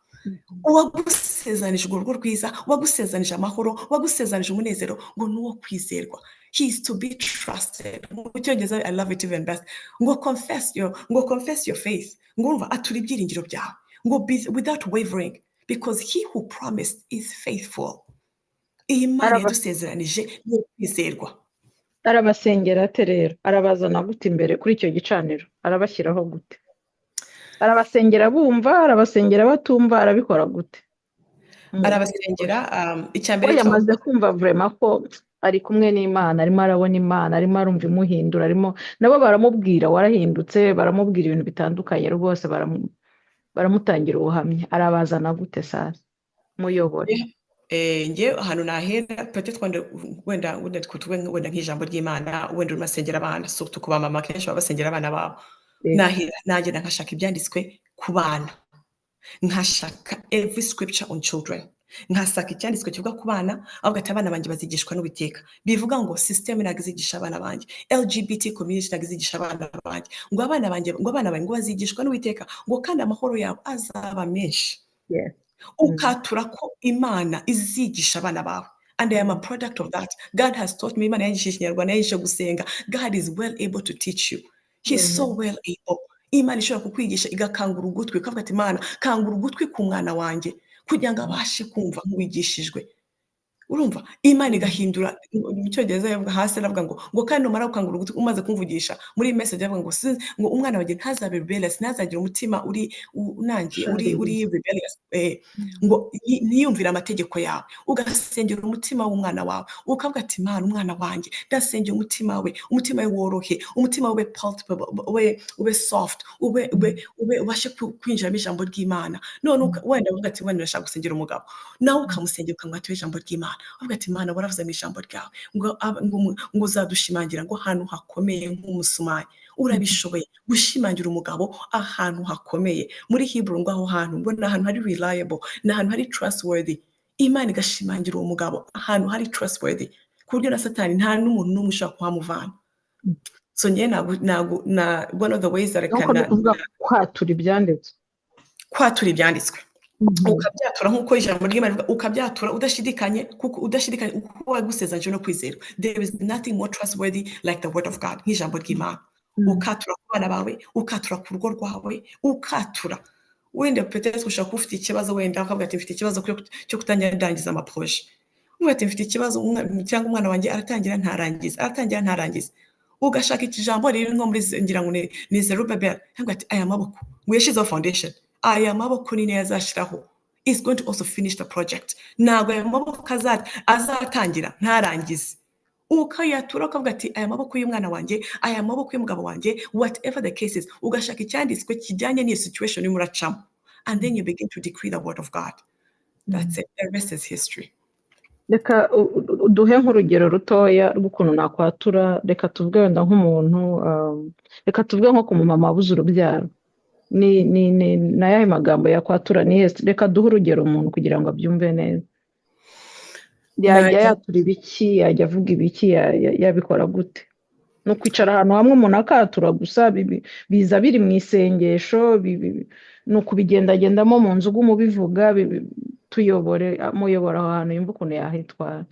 uwagusezanije urugo rwiza, wagusezanije amahoro, wagusezanije umunezero, ngo nuwo kwizerwa. He is to be trusted. Mu cyongereza I love it even best. Ngo confess your faith. Ngo umva atura ibyiringiro byawe, ngo be without wavering, because he who promised is faithful. Imana yadusezeranije no kwizerwa. Arabasengera ate rero? Arabazana gute imbere kuri icyo gicaniro? Arabashyiraho gute? Arabasengera bumva, arabasengera batumva, arabikora gute? Arabasengera icyambere yamaze kumva vraiment ko ari kumwe n'Imana, arimo arabona Imana, arimo arumva imuhindura, arimo nabo baramubwira warahindutse, baramubwira ibintu bitandukanye rwose, baramutangira ubuhamya. Arabazana gute sasa muyobore? Nge ahantu nahera peut-être wenda nk'ijambo ry'Imana, wenda urasengera abana, surtout ku bamama kenshi babasengera abana babo. Nahera nagenda nkashaka ibyanditswe ku bana, nkashaka every scripture on children, nkasaka icyanditswe kivuga ku bana, avuga ati abana banjye bazigishwa n'Uwiteka, bivuga ngo system ntabwo izigisha abana banjye, LGBT community ntabwo izigisha abana banjye, ngo abana banjye ngo bazigishwa n'Uwiteka, ngo kandi amahoro yabo azaba menshi. Ukatura ko Imana izigisha abana bawe, and I am a product of that. God has taught me. Imana yanyigishije Ikinyarwanda, yanyigishije gusenga. God is well able to teach you. He's so well able. Imana ishobora kukwigisha igakangura ugutwi, ikavuga ati Imana kangura ugutwi ku mwana wanjye kugira ngo abashe kumva nk'uwigishijwe. Urumva Imana igahindura mu cyongereza yavuga hasi aravuga ngo kandi numara gukangura ugutwi umaze kumvugisha muri message yavuga ngo umwana wanjye ntazabe rebellious, ntazagira umutima uri rebellious, ngo niyumvire amategeko yawe, ugasengera umutima w'umwana wawe, ukavuga ati Imana umwana wanjye ndasengera umutima we worohe, umutima we palpable, ube soft, ubashe kwinjiramo ijambo ry'Imana. None wenda uvuga ati wenda ndashaka gusengera umugabo, nawe ukamusengera ukamwatira ijambo ry'Imana, uvuga ati Imana waravuze mu ijambo ryawe ngo uzadushimangira ngo ahantu hakomeye nk'umusumari. Urabishoboye gushimangira umugabo ahantu hakomeye. Muri Hebrew ngo aho hantu ngo ni ahantu hari reliable, ni ahantu hari trustworthy. Imana igashimangira uwo mugabo ahantu hari trustworthy ku buryo na Satani nta n'umuntu n'umwe ushobora kuhamuvana. So njye one of the ways that I can kwatura ibyanditswe ukabyatura nk'uko ijambo ry'Imana ukabyatura udashidikanye, kuko uko wagusezanije no kwizerwa. There is nothing more trustworthy like the word of God, nk'ijambo ry'Imana. Ukatura ku bana bawe, ukatura ku rugo rwawe, ukatura wenda peut-être ushaka ufite ikibazo, wenda ukavuga ati mfite ikibazo cyo kutangira ndangiza amaproje, uvuga ati mfite ikibazo cyangwa umwana wanjye aratangira ntarangiza, ugashaka ikijambo rero nko muri ngira ngo ni Zerubbabel, avuga ati aya maboko ngo yashizeho foundation, aya maboko ni yazashiraho, is going to also finish the project. Ntabwo aya maboko azatangira ntarangize, ukayatura ukavuga ati aya maboko y'umwana wanjye, aya maboko y'umugabo wanjye, whatever the case is, ugashaka icyanditswe kijyanye n'iyo situation urimo uracamo, and then you begin to decree the word of God. That's it. The rest is history. Reka duhe nk'urugero rutoya rw'ukuntu nakwatura. Reka tuvuge wenda nk'umuntu, reka tuvuge nko ku mumama wabuze urubyaro, ni nayahe magambo yakwatura ni yese. Reka duhe urugero umuntu kugira ngo abyumve neza. Yajya yatura ibiki, yajya avuga ibiki, yabikora gute? no kwicara ahantu hamwe umuntu akatura gusa biza biri mu isengesho ni ukubigendagendamo mu nzu umubivuga muyobora aho hantu yumva ukuntu yahitwara.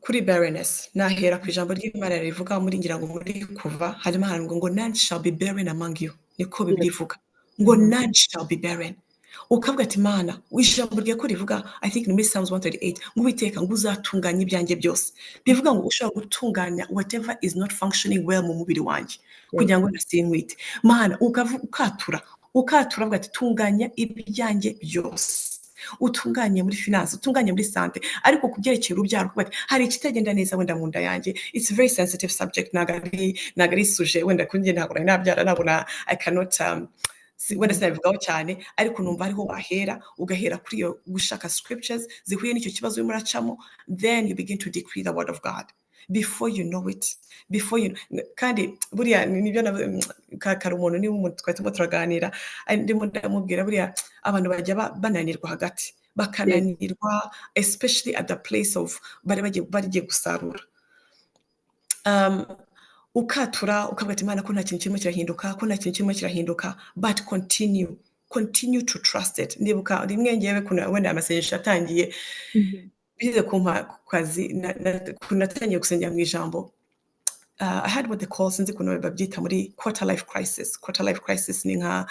Kuri barrenness nahera ku ijambo ry'Imana rivuga muri ngira ngo muri kuva harimo ahantu ngo none shall be barren among you, niko bivuga ngo none shall be barren. Ukavuga ati Mana ijambo rye ko rivuga I think muri Psalms 138 ngo Uwiteka ngo uzatunganya ibyanjye byose, bivuga ngo ushobora gutunganya whatever is not functioning well mu mubiri wanjye kugira ngo nasinkwite. Mana ukatura avuga ati tunganya ibyanjye byose, utunganye muri finance, utunganye muri sante, ariko kubyerekeye urubyaro kuba hari ikitagenda neza wenda mu nda yanjye. It's a very sensitive subject, nagari suje wenda kunjye ntabwo nabyara nabona I cannot wenda sinabivugaho cyane, ariko numva ariho wahera ugahera kuri iyo gushaka scriptures zihuye n'icyo kibazo urimo uracamo, then you begin to decree the word of God. Before you know it, kandi buriya nibyo kari umuntu niba umuntu twatimo turaganira ndimo ndamubwira buriya abantu bajya bananirwa hagati bakananirwa especially at the place of bagiye gusarura, ukatura ukavuga ati Imana ko nta kintu kirimo kirahinduka, but continue to trust it. Ndibuka rimwe ngewe wenda amasengesho atangiye bize kumpa kazi natangiye gusengera mu ijambo. I had what they call sinzi kuno babyita muri quarter life crisis. Ni nka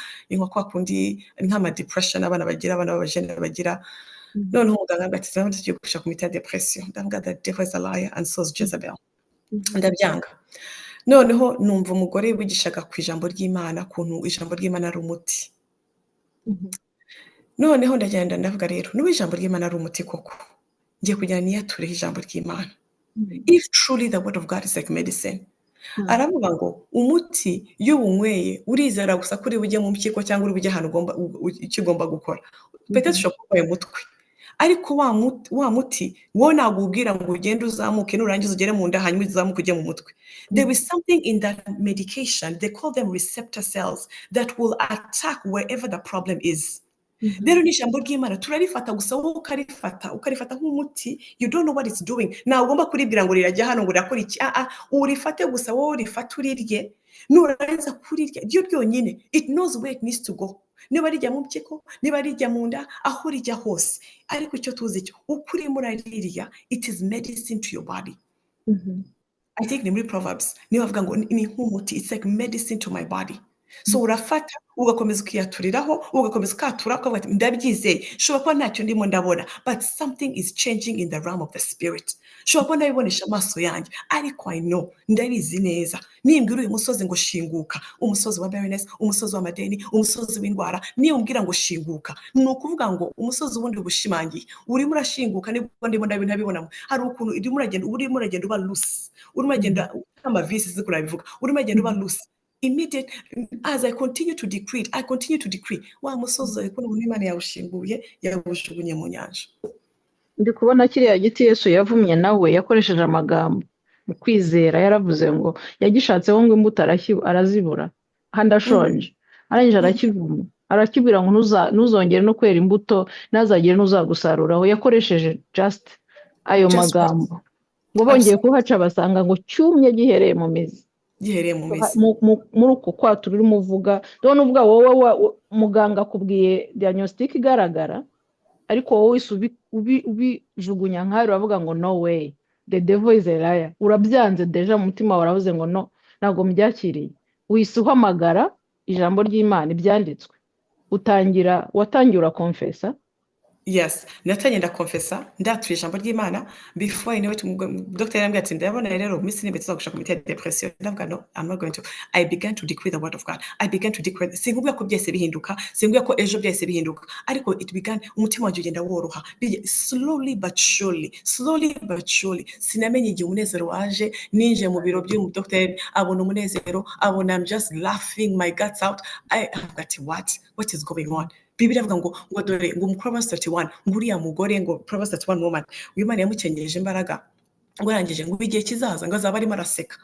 kwa kundi nk'ama depression abana b'abajene bagira. None umuganga ati cyangwa tugiye gushaka ku miti ya depression, ndavuga that devil is a liar and so is Jezebel. Ndabyanga. Noneho numva umugore wigishaga ku ijambo ry'Imana kuntu ijambo ry'Imana ari umuti. Noneho ndagenda ndavuga rero n'ubu ijambo ry'Imana ari umuti koko ngiye kujyana niyatureho ijambo ry'Imana. If truly the word of God is like medicine, aravuga ngo umuti iyo unyweye urizera gusa kuri bujye mu mpyiko cyangwa uri bujye ahantu ikigomba gukora, peut-être ushobora kurwaye umutwe, ariko wa muti wowe ntabwo ubwira ngo ugende uzamuke nurangiza ugere mu nda hanyuma uzamuke ujye mu mutwe. There is something in that medication, they call them receptor cells, that will attack wherever the problem is. Rero ni ijambo ry'Imana turarifata gusa wowe ukarifata nk'umuti, you don't know what it's doing. Ntabwo ugomba kuribwira ngo rirajya hano ngo rirakora iki, urifate gusa wowe urifate urirye, nurangiza kurirya ryo ryonyine it knows where it needs to go. Niba rijya mu mpyiko, niba rijya mu nda, aho rijya hose, ariko icyo tuzi cyo uko urimo urarirya it is medicine to your body. I think ni muri Proverbs niba bavuga ngo ni nk'umuti, it's like medicine to my body. So urafata ugakomeza ukiyaturiraho ugakomeza ukatura ukavuga ati ndabyizeye, shobora kuba ntacyo ndimo ndabona, but something is changing in the realm of the spirit. Shobora kuba nabibonesha amaso yanjye, ariko I know ndabizi neza nimbwira uyu musozi ngo shinguka, umusozi wa barrenness, umusozi w'amadeni, umusozi w'indwara, niyo mbwira ngo shinguka, ni ukuvuga ngo umusozi wundi ubushimangiye urimo urashinguka, nibwo ndimo ndabibonamo. Hari ukuntu urimo uragenda uba loose, urimo uragenda amavisi zikura bivuga, urimo uragenda uba loose. Immediate as I continue to decree, wa musozi ariko n'Imana yawushinguye yawujugunye mu nyanja. Ndi kubona kiriya giti Yesu yavumye nawe yakoresheje amagambo mu kwizera, yaravuze ngo yagishatseho ngo imbuto arazibura, handi ashonje, arangije arakivuma, arakibwira ngo ntuzongere no kwera imbuto, ntazagire n'uzagusaruraho. Yakoresheje just ayo magambo ngo bongeye kuhaca basanga ngo cyumye gihereye mu mizi. Muri uko kwatura urimo uvuga, ndabona ubwa wowe muganga akubwiye diagnostic igaragara, ariko wowe ubijugunya nk'aho uravuga ngo no way, the devil is a liar. Urabyanze deja mu mutima waravuze ngo no, ntabwo mbyakiriye. Wise uhamagara ijambo ry'Imana ibyanditswe, watangiye urakonfesa. Yes, natangiye ndakonfesa ndatura ijambo ry'Imana. Before I know it, Dr. yambwiye ati ndabona rero misi nimbe tuzagushaka ku miti ya depression. Ndavuga no, I'm not going to. I began to decree the word of God. I began to decree. Singubuye ko byese bihinduka, singubuye ko ejo byese bihinduka, ariko it began, umutima wanjye ugenda woroha slowly but surely. Sinamenye igihe umunezero waje, ninje mu biro by'umu Dr. abona umunezero, abona I'm just laughing my guts out. I got what is going on? Bibiri avuga ngo dore ngo Proverbs 31 nguriya mugore ngo Proverbs 31 woman uyu Imana yamukenyeje imbaraga ngo arangije ngo igihe kizaza ngo azaba arimo araseka,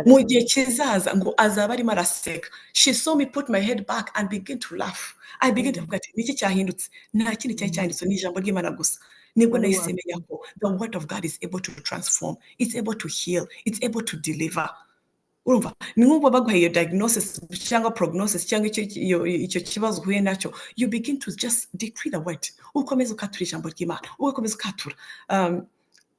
mu gihe kizaza ngo azaba arimo araseka. She saw me put my head back and begin to laugh. I begin to forget niki cyahindutse, nta kindi cyahindutse ni ijambo ry'Imana gusa. Nibwo nayisemenya ko the word of God is able to transform, it's able to heal, it's able to deliver. urumva ni nk'ubu baguhaye iyo diagnosis cyangwa prognosis cyangwa icyo kibazo uhuye nacyo, you begin to just decree the word, ukomeza ukatura ijambo ry'Imana, ukomeza ukatura.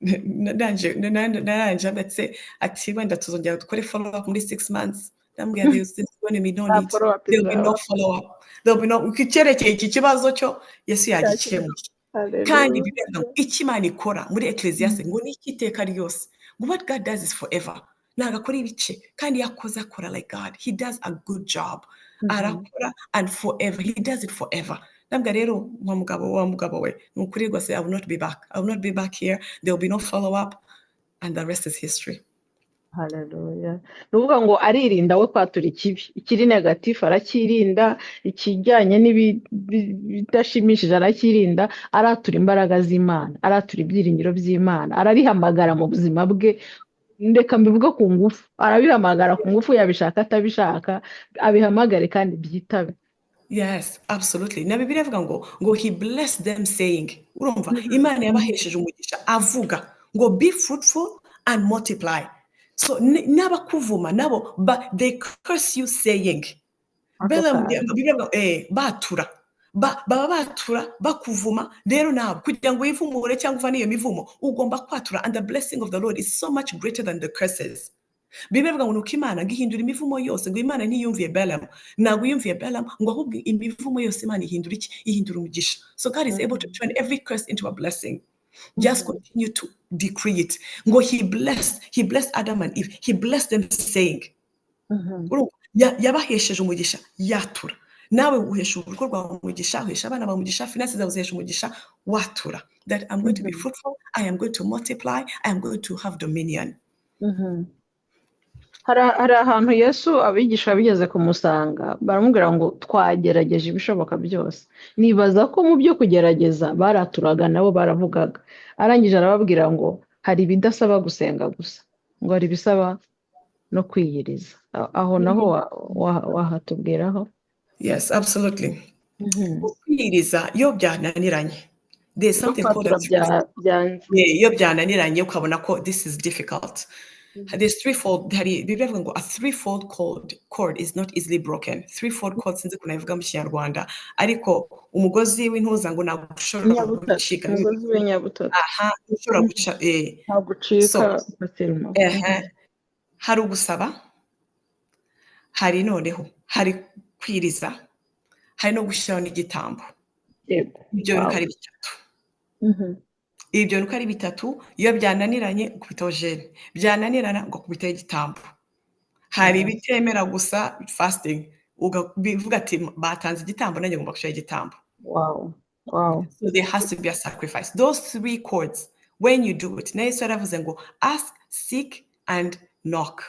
naranje ndetse ati wenda tuzongera dukore follow up muri 6 months. Ndambwira there's going to be no need, there'll be no follow up, there'll be no kicyerekeye iki kibazo cyo Yesu yagikemuye. Kandi bivuga ngo Imana ikora muri Ecclesiastes ngo ni iteka ryose, ngo what God does is forever. Nagakora ibice kandi yakoze akora like God, he does a good job. Arakora and forever, he does it forever. Nabwo rero wa mugabo we nukuri rwose, I will not be back here, there will be no follow up, and the rest is history. Haleluya. Nuvuga ngo aririnda we kwatura ikibi, ikiri negative arakirinda, ikijyanye n'ibidashimishije arakirinda, aratura imbaraga z'Imana, aratura ibyiringiro by'Imana, ararihamagara mu buzima bwe. Ndeka mbivuga ku ngufu, arabihamagara ku ngufu, yabishaka atabishaka, abihamagare kandi byitabe. Yes, absolutely. Na Bibiliya ivuga ngo he blessed them saying, urumva Imana yabahesheje umugisha avuga ngo be fruitful and multiply. So n'abakuvuma nabo they curse you saying, batura baba batura bakuvuma. Rero nabo kugira ngo wivumure cyangwa uva niyo mivumo ugomba kwatura, and the blessing of the Lord is so much greater than the curses. Bibiliya ivuga ngo nuko Imana gihindura imivumo yose, ngo Imana ntiyumviye Balaam, ntabwo yumviye Balaam, ngo ahubwo imivumo yose Imana ihindura iki? Ihindura umugisha. So God is able to turn every curse into a blessing. Just continue to decree it. Ngo he blessed Adam and Eve, he blessed them saying, yabahesheje umugisha yatura. Nawe uhesha urugo rwawe umugisha, uhesha abana bawe umugisha, finances zawe zihesha umugisha, watura. That I'm going to be fruitful, I am going to multiply, I am going to have dominion. Hari ahantu Yesu abigisha bigeze kumusanga, baramubwira ngo twagerageje ibishoboka byose. Nibaza ko mu byo kugerageza baraturaga nabo baravugaga. Arangije arababwira ngo hari ibidasaba gusenga gusa, ngo hari ibisaba no kwiyiriza. Aho naho wahatubwiraho? Yes, absolutely. Kwiyiriza iyo byananiranye, there's something called iyo byananiranye ukabona ko this is difficult. There's threefold. A threefold cord is not easily broken. Threefold cord sinzi kuna ivuga mu Kinyarwanda, ariko umugozi w'intuza ngo nagushobora gucika. Umugozi w'inyabutatu. Ushobora guca gucika. Hari ugusaba, hari noneho hari kwiriza, hari no gushyiraho n'igitambo. Ibyo bintu ari bitatu. Ibyo nuko ari bitatu, iyo byananiranye ukubitaho jene, byananirana ugakubitaho igitambo. Hari ibitemera gusa fasting, ubivuga ati batanze igitambo nanjye ngomba gushyiraho igitambo. Wow. So there has to be a sacrifice. Those three chords, when you do it, na Yesu yaravuze ngo ask, seek and knock.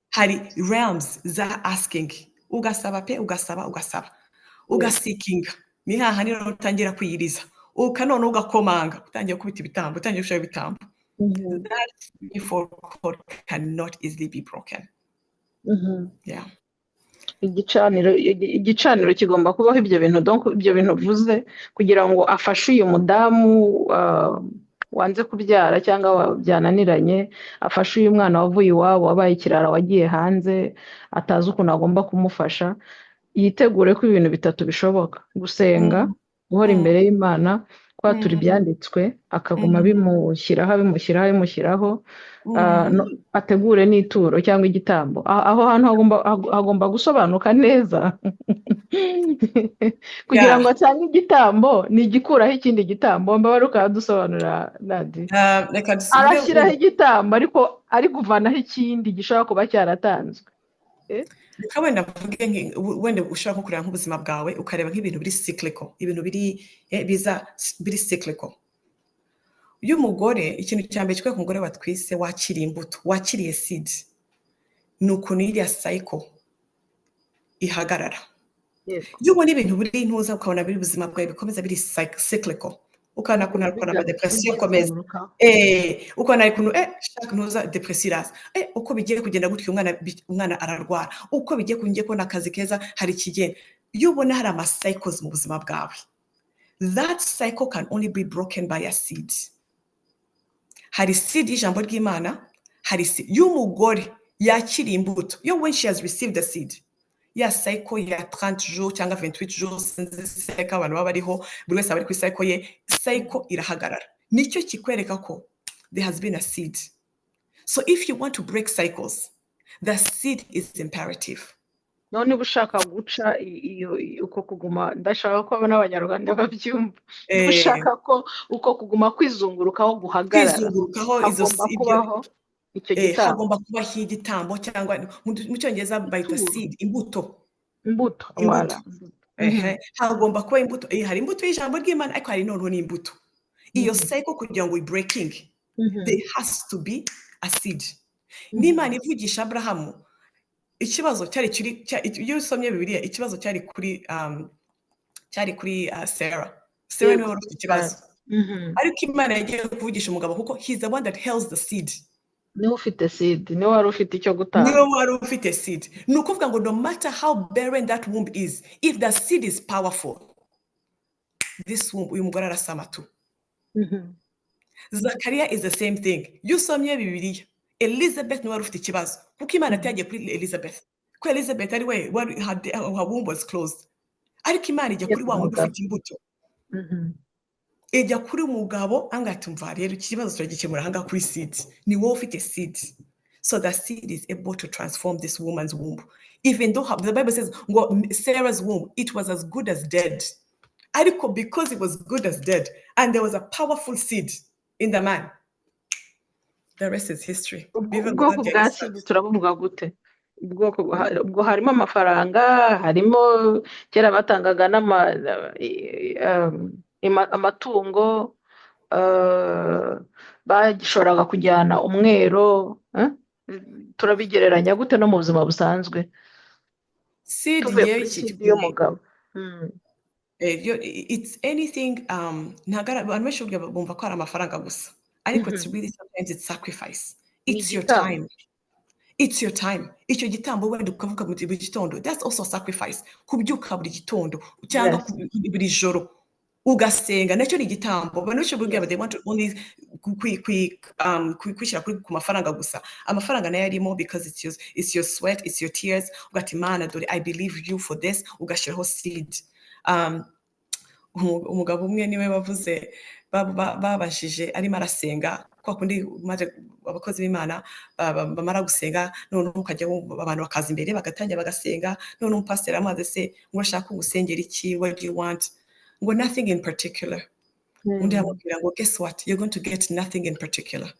Hari realms za asking, ugasaba pe, ugasaba, ugasikinga, ni hahandi utangira kwiyiriza. Ukanone ugakomanga, utangiye kubita ibitambo, utangiye gushira ibitambo. That before cord cannot easily be broken. Yeah. Igicaniro kigomba kubaho ibyo bintu, donc ibyo bintu uvuze kugira ngo afashe uyu mudamu wanze kubyara cyangwa byananiranye, afashe uyu mwana wavuye iwabo wabaye ikirara wagiye hanze atazi ukuntu agomba kumufasha, yitegure ko ibintu bitatu bishoboka: gusenga, guhora imbere y'Imana, kwatura ibyanditswe, akaguma bimushyiraho, ategure n'ituro cyangwa igitambo. Aho hantu hagomba gusobanuka neza kugira ngo atange igitambo ni igikuraho ikindi gitambo. Mbabara ukadusobanurira Nadi. Arashyiraho igitambo ariko ari kuvanaho ikindi gishobora kuba cyaratanzwe. Reka wenda mvuge wenda ushaka kureba nk'ubuzima bwawe ukareba nk'ibintu biri cyclical, ibintu biri cyclical. Uyu mugore, ikintu cyambere kikwe ku mugore watwise wakiriye imbuto, wakiriye seed, nuko n'iriya cycle ihagarara. Iyo ubona ibintu biri intuza ukabona biri ubuzima bwawe bikomeza biri cyclical, ukana kuna depression komeza ukana ikuntu shaka ntuza depressiraza uko bigiye kugenda gutyo umwana ararwara, uko bigiye kungiye ko nakazi keza hari kigenda. Iyo ubona hari ama cycles mu buzima bwawe, that cycle can only be broken by a seed. Hari seed y'ijambo ry'Imana, hari seed y'umugore yakira imbuto yo when she has received the seed ya cycle ya 30 jours cyangwa 28 jours sinzi cycle abantu baba bariho buri wese abari ku cycle ye cycle irahagarara nicyo kikwereka ko there has been a seed. So if you want to break cycles, the seed is imperative. none niba ushaka guca uko kuguma ndashaka ko n'abanyarwanda babyumva niba ushaka ko uko kuguma kwizungurukaho guhagarara hagomba kubaho icyo gitambo hagomba kubaho igitambo cyangwa mu cyongereza bayita seed imbuto wala hagomba kuba imbuto hari imbuto y'ijambo ry'Imana ariko hari noneho n'imbuto iyo cycle kugira ngo breaking there has to be a seed. N'Imana ivugisha Abrahamu ikibazo cyari iyo usomye Bibiliya ikibazo cyari kuri Sarah niwe wari ufite ikibazo ariko Imana yagiye kuvugisha umugabo kuko he's the one that holds the seed. niwe ufite seed niwe wari ufite icyo gutanga niwe wari ufite seed ni ukuvuga ngo no matter how barren that womb is if the seed is powerful this womb uyu mugore arasama tu. Zachariah is the same thing. You usomye Bibiliya Elizabeth niwe wari ufite ikibazo kuko Imana atagiye kuri Elizabeth ko Elizabeth ari we her womb was closed ariko Imana ijya kuri wa muntu ufite imbuto ijya kuri umugabo angati umva rero ikibazo turagikemura hanga kuri seed ni wowe ufite seed. So the seed is able to transform this woman's womb even though the Bible says Sarah's womb it was as good as dead ariko because it was good as dead and there was a powerful seed in the man the rest is history. ubwoko bwa seed turabuvuga gute ubwo harimo amafaranga harimo kera batangaga amatungo bagishoraga kujyana umwero turabigereranya gute no mu buzima busanzwe seed y'umugabo it's anything abantu benshi bumva ko ari amafaranga gusa ariko it's really sometimes it's sacrifice it's your time. It's your time. Icyo gitambo wenda ukavuga mu gitondo that's also sacrifice kubyuka buri gitondo cyangwa buri joro ugasenga nacyo ni igitambo abantu benshi bubwira they want to only kwishyira ku mafaranga gusa amafaranga nayo arimo because it's your sweat it's your tears ugati Imana dore I believe you for this ugashyiraho seed. Umugabo umwe niwe bavuze babashije arimo arasenga kwa kundi maze abakozi b'Imana bamara gusenga none ukajya abantu bakaza imbere bagatangira bagasenga none umupasiteri amaze se ngo ashaka gusengera iki what do you want ngo nothing in particular undi amubwira ngo guess what you're going to get nothing in particular.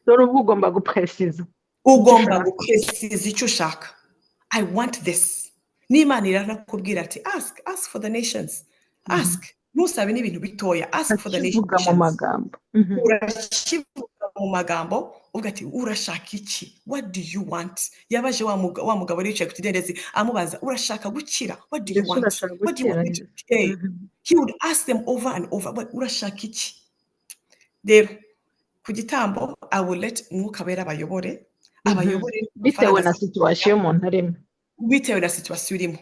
Rero ugomba gupresiza icyo ushaka I want this n'Imana irakubwira ati ask for the nations ask nusabe n'ibintu bitoya ask for the nations mu magambo urakivuga mu magambo uvuga ati urashaka iki what do you want yabaje wa mugabo ricaye ku kidendezi amubaza urashaka gukira what do you want what do you want he would ask them over and over but urashaka iki rero ku gitambo I will let Mwuka Wera abayobore bitewe na situation umuntu arimo bitewe na situation urimo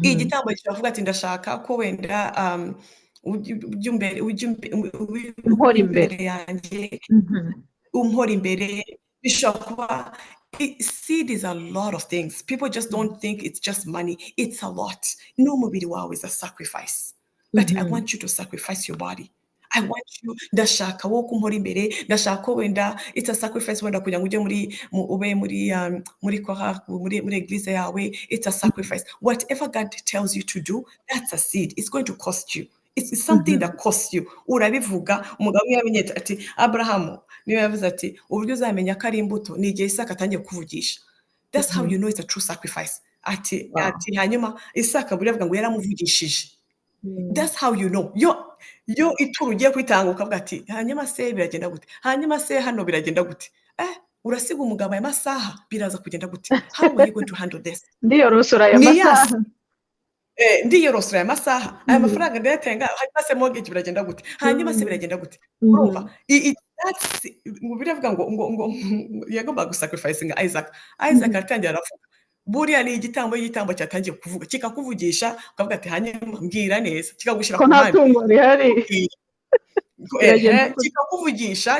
igitambo kiravuga ati ndashaka ko wenda imbere yanjye umpora imbere bishobora kuba seed is a lot of things people just don't think it's just money it's a lot n'umubiri wawe is a sacrifice but I want you to sacrifice your body I want you ndashaka wo kumpora imbere ndashaka ko wenda it's a sacrifice wenda kugira ngo uje ube muri kwa muri eglise yawe it's a sacrifice whatever God tells you to do that's a seed it's going to cost you it's something that costs you urabivuga umugabo yamenye ati Abraham niwe yavuze ati uburyo uzamenya ko ari imbuto ni igihe Isaka atangiye kuvugisha that's how you know it's a true sacrifice ati hanyuma Isaka buri avuga ngo yaramuvugishije that's how you know yo ituru ugiye kwitanga ukavuga ati hanyuma se biragenda gute hanyuma se hano biragenda gute urasiga umugabo aya masaha biraza kugenda gute how are you going to handle this ndiyorosora aya masaha ndiyorosora aya masaha aya mafaranga ndayatenga hanyuma se mortgage biragenda gute hanyuma se biragenda gute urumva biravuga ngo yagomba gusacrificing Isaac atangira aravuga buriya ni igitambo cyatangiye kuvuga kikakuvugisha ukavuga ati hanyuma mbwira neza kikagushyira ku mpande biragenda gute?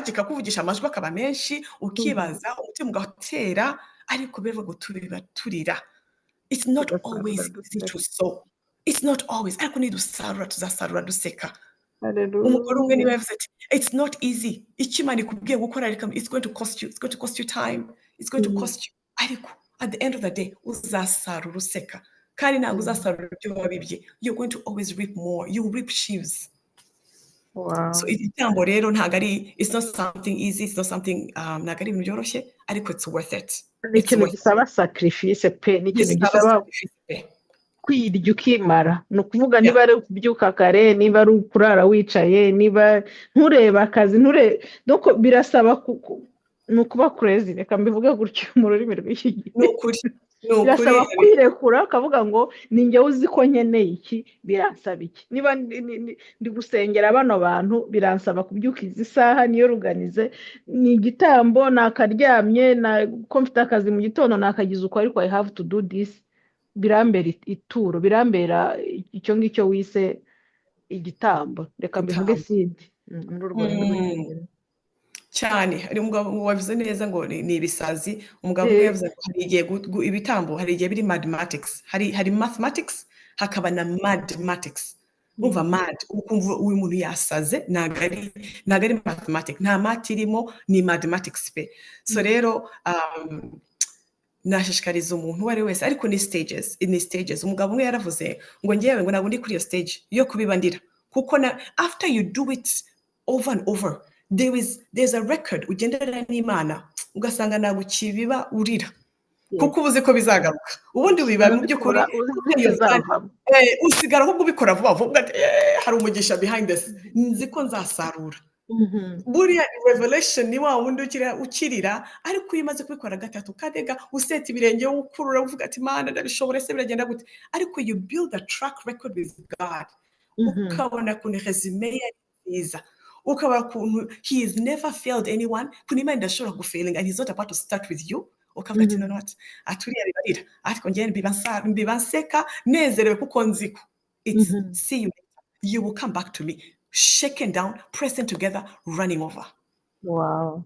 kikakuvugisha amajwi akaba menshi ukibaza umutima ugatera ariko bivuga ngo turira. It's not tugasarura always easy duseka. to sow. It's not always. Ariko nidusarura tuzasarura duseka. Umugore umwe niwe Hallelujah. yavuze ati it's not easy. Icyo Imana ikubwiye gukora it's going to cost you. It's going to cost you time. It's going to cost you. Ariko at the end of the day uzasarura useka. Kandi ntabwo uzasarura ibyo wabibye. You're going to always reap more. You reap sheaves. Wow. So igitambo rero ntabwo ari, it's not something easy, it's not something ntabwo ari ibintu byoroshye, ariko it's worth it. Ni ikintu gisaba sacrifice pe, ni ikintu gisaba kwirya ukimara. Ni ukuvuga niba ari ukubyuka kare, niba ari ukurara wicaye, niba ntureba akazi, donc birasaba ni ukuba crazy, reka mbivuge gutyo mu rurimi rw'iki gihe. Ni ukuri. Birasaba kwirekura ukavuga ngo ni njye uzi ko nkeneye iki, biransaba iki. Niba ndi gusengera bano bantu biransaba kubyuka izi saha niyo ruganize, ni igitambo nakaryamye ko mfite akazi mu gitondo nakagize uko, ariko I have to do this. Birambera ituro, birambera icyo ngicyo wise igitambo. Reka mbivuge sindi muri urwo rurimi cyane. Hari umugabo wavuze neza ngo ni ibisazi. Umugabo umwe yavuze ngo hari igihe ibitambo, hari igihe biri mathematics, hari mathematics hakaba na mathematics. Umva mad, ukumva uyu muntu yasaze, ntabwo ari mathematics, nta math irimo, ni mathematics pe. So rero nashishikariza umuntu uwo ari wese, ariko ni stages. Umugabo umwe yaravuze ngo ngewe ngo ntabwo ndi kuri iyo stage yo kubibandira, kuko after you do it over and over, there's a record ugendera n'Imana ugasanga ntabwo ukibiba urira, kuko ubuze ko bizagaruka. Ubundi biba mu by'ukuri usigara ahubwo ubikora vuba vuba, hari umugisha behind this, nzi ko nzasarura. Buriya revelation ni wa wundi ukirira, ariko iyo umaze kubikora gatatu kadega useta ibirenge ukurura uvuga ati Mana ndabishobora, se biragenda gute. Ariko you build a track record with God, ukabona kuntu resume ye nziza, ukabona kuntu he has never failed anyone, kuntu Imana idashobora gufailing, and he's not about to start with you. Ukavuga ati no what, aturiya bibarira, ariko njye mbibanseka nezerewe kuko nziko it's see you later, you will come back to me shaken down, pressing together, running over. Wow.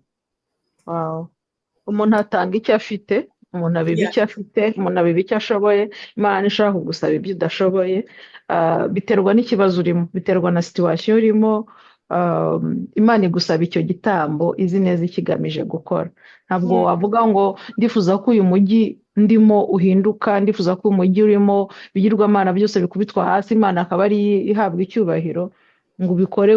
Umuntu atanga icyo afite, umuntu abiba icyo afite, umuntu abiba icyo ashoboye. Imana ishaka kugusaba ibyo udashoboye, biterwa n'ikibazo urimo, biterwa na situation urimo. Imana igusaba icyo gitambo izi neza ikigamije gukora. Ntabwo wavuga ngo ndifuza ko uyu mujyi ndimo uhinduka, ndifuza ko umujyi urimo bigirwamana byose bikubitwa hasi, Imana akaba ari ihabwa icyubahiro, ngo ubikore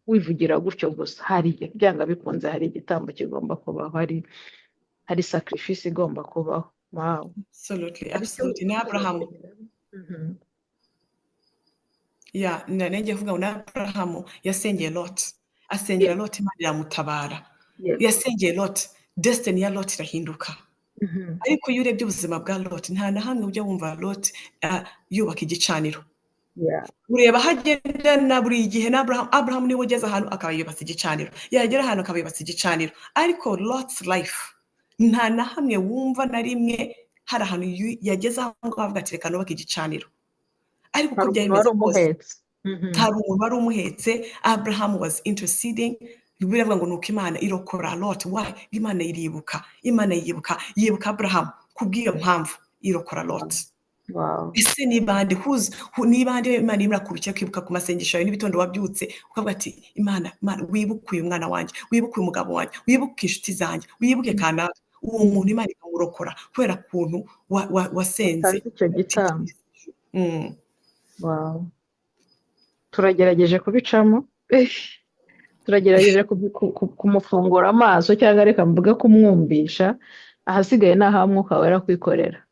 wivugira gutyo gusa. Hari byanga bikunze, hari igitambo kigomba kubaho, hari sacrifice igomba kubaho. Wow. Absolutely. Na Abraham. Nanjye vuga ngo na Abraham yasengeye Lot, asengera Lot, Imana iramutabara. Yasengeye Lot, destiny ya Lot irahinduka. Ariko iyo urebye ubuzima bwa Lot, nta na hamwe ujya wumva Lot yubaka igicaniro. Ureba hagenda na buri gihe na Abraham niwe ugeze ahantu akaba yubatse igicaniro, yagera ahantu akaba yubatse igicaniro. Ariko Lot's life nta na hamwe wumva na rimwe hari ahantu yageze aho avuga ati reka nubake igicaniro. Ariko uko byayimeze kose hari umuntu wari umuhetse. Abraham was interceding. Biravuga ngo nuko Imana irokora Lot. Why? Imana iribuka, yibuka Abraham, kubw'iyo mpamvu irokora Lot. Wow. Ese nibande Imana imurakurukiye kwibuka ku masengesho yawe n'ibitondo wabyutse ukavuga ati Imana wibuke uyu mwana wanjye, wibuke uyu mugabo wanjye, wibuke inshuti zanjye, wibuke kanaka. Uwo muntu Imana ikamurokora kubera kuntu wasenze icyo gitambo. Wow. Turagerageje kubicamo, turagerageje kumufungura amaso, cyangwa reka mvuge kumwumvisha. Ahasigaye n'aha Mwuka Wera kwikorera.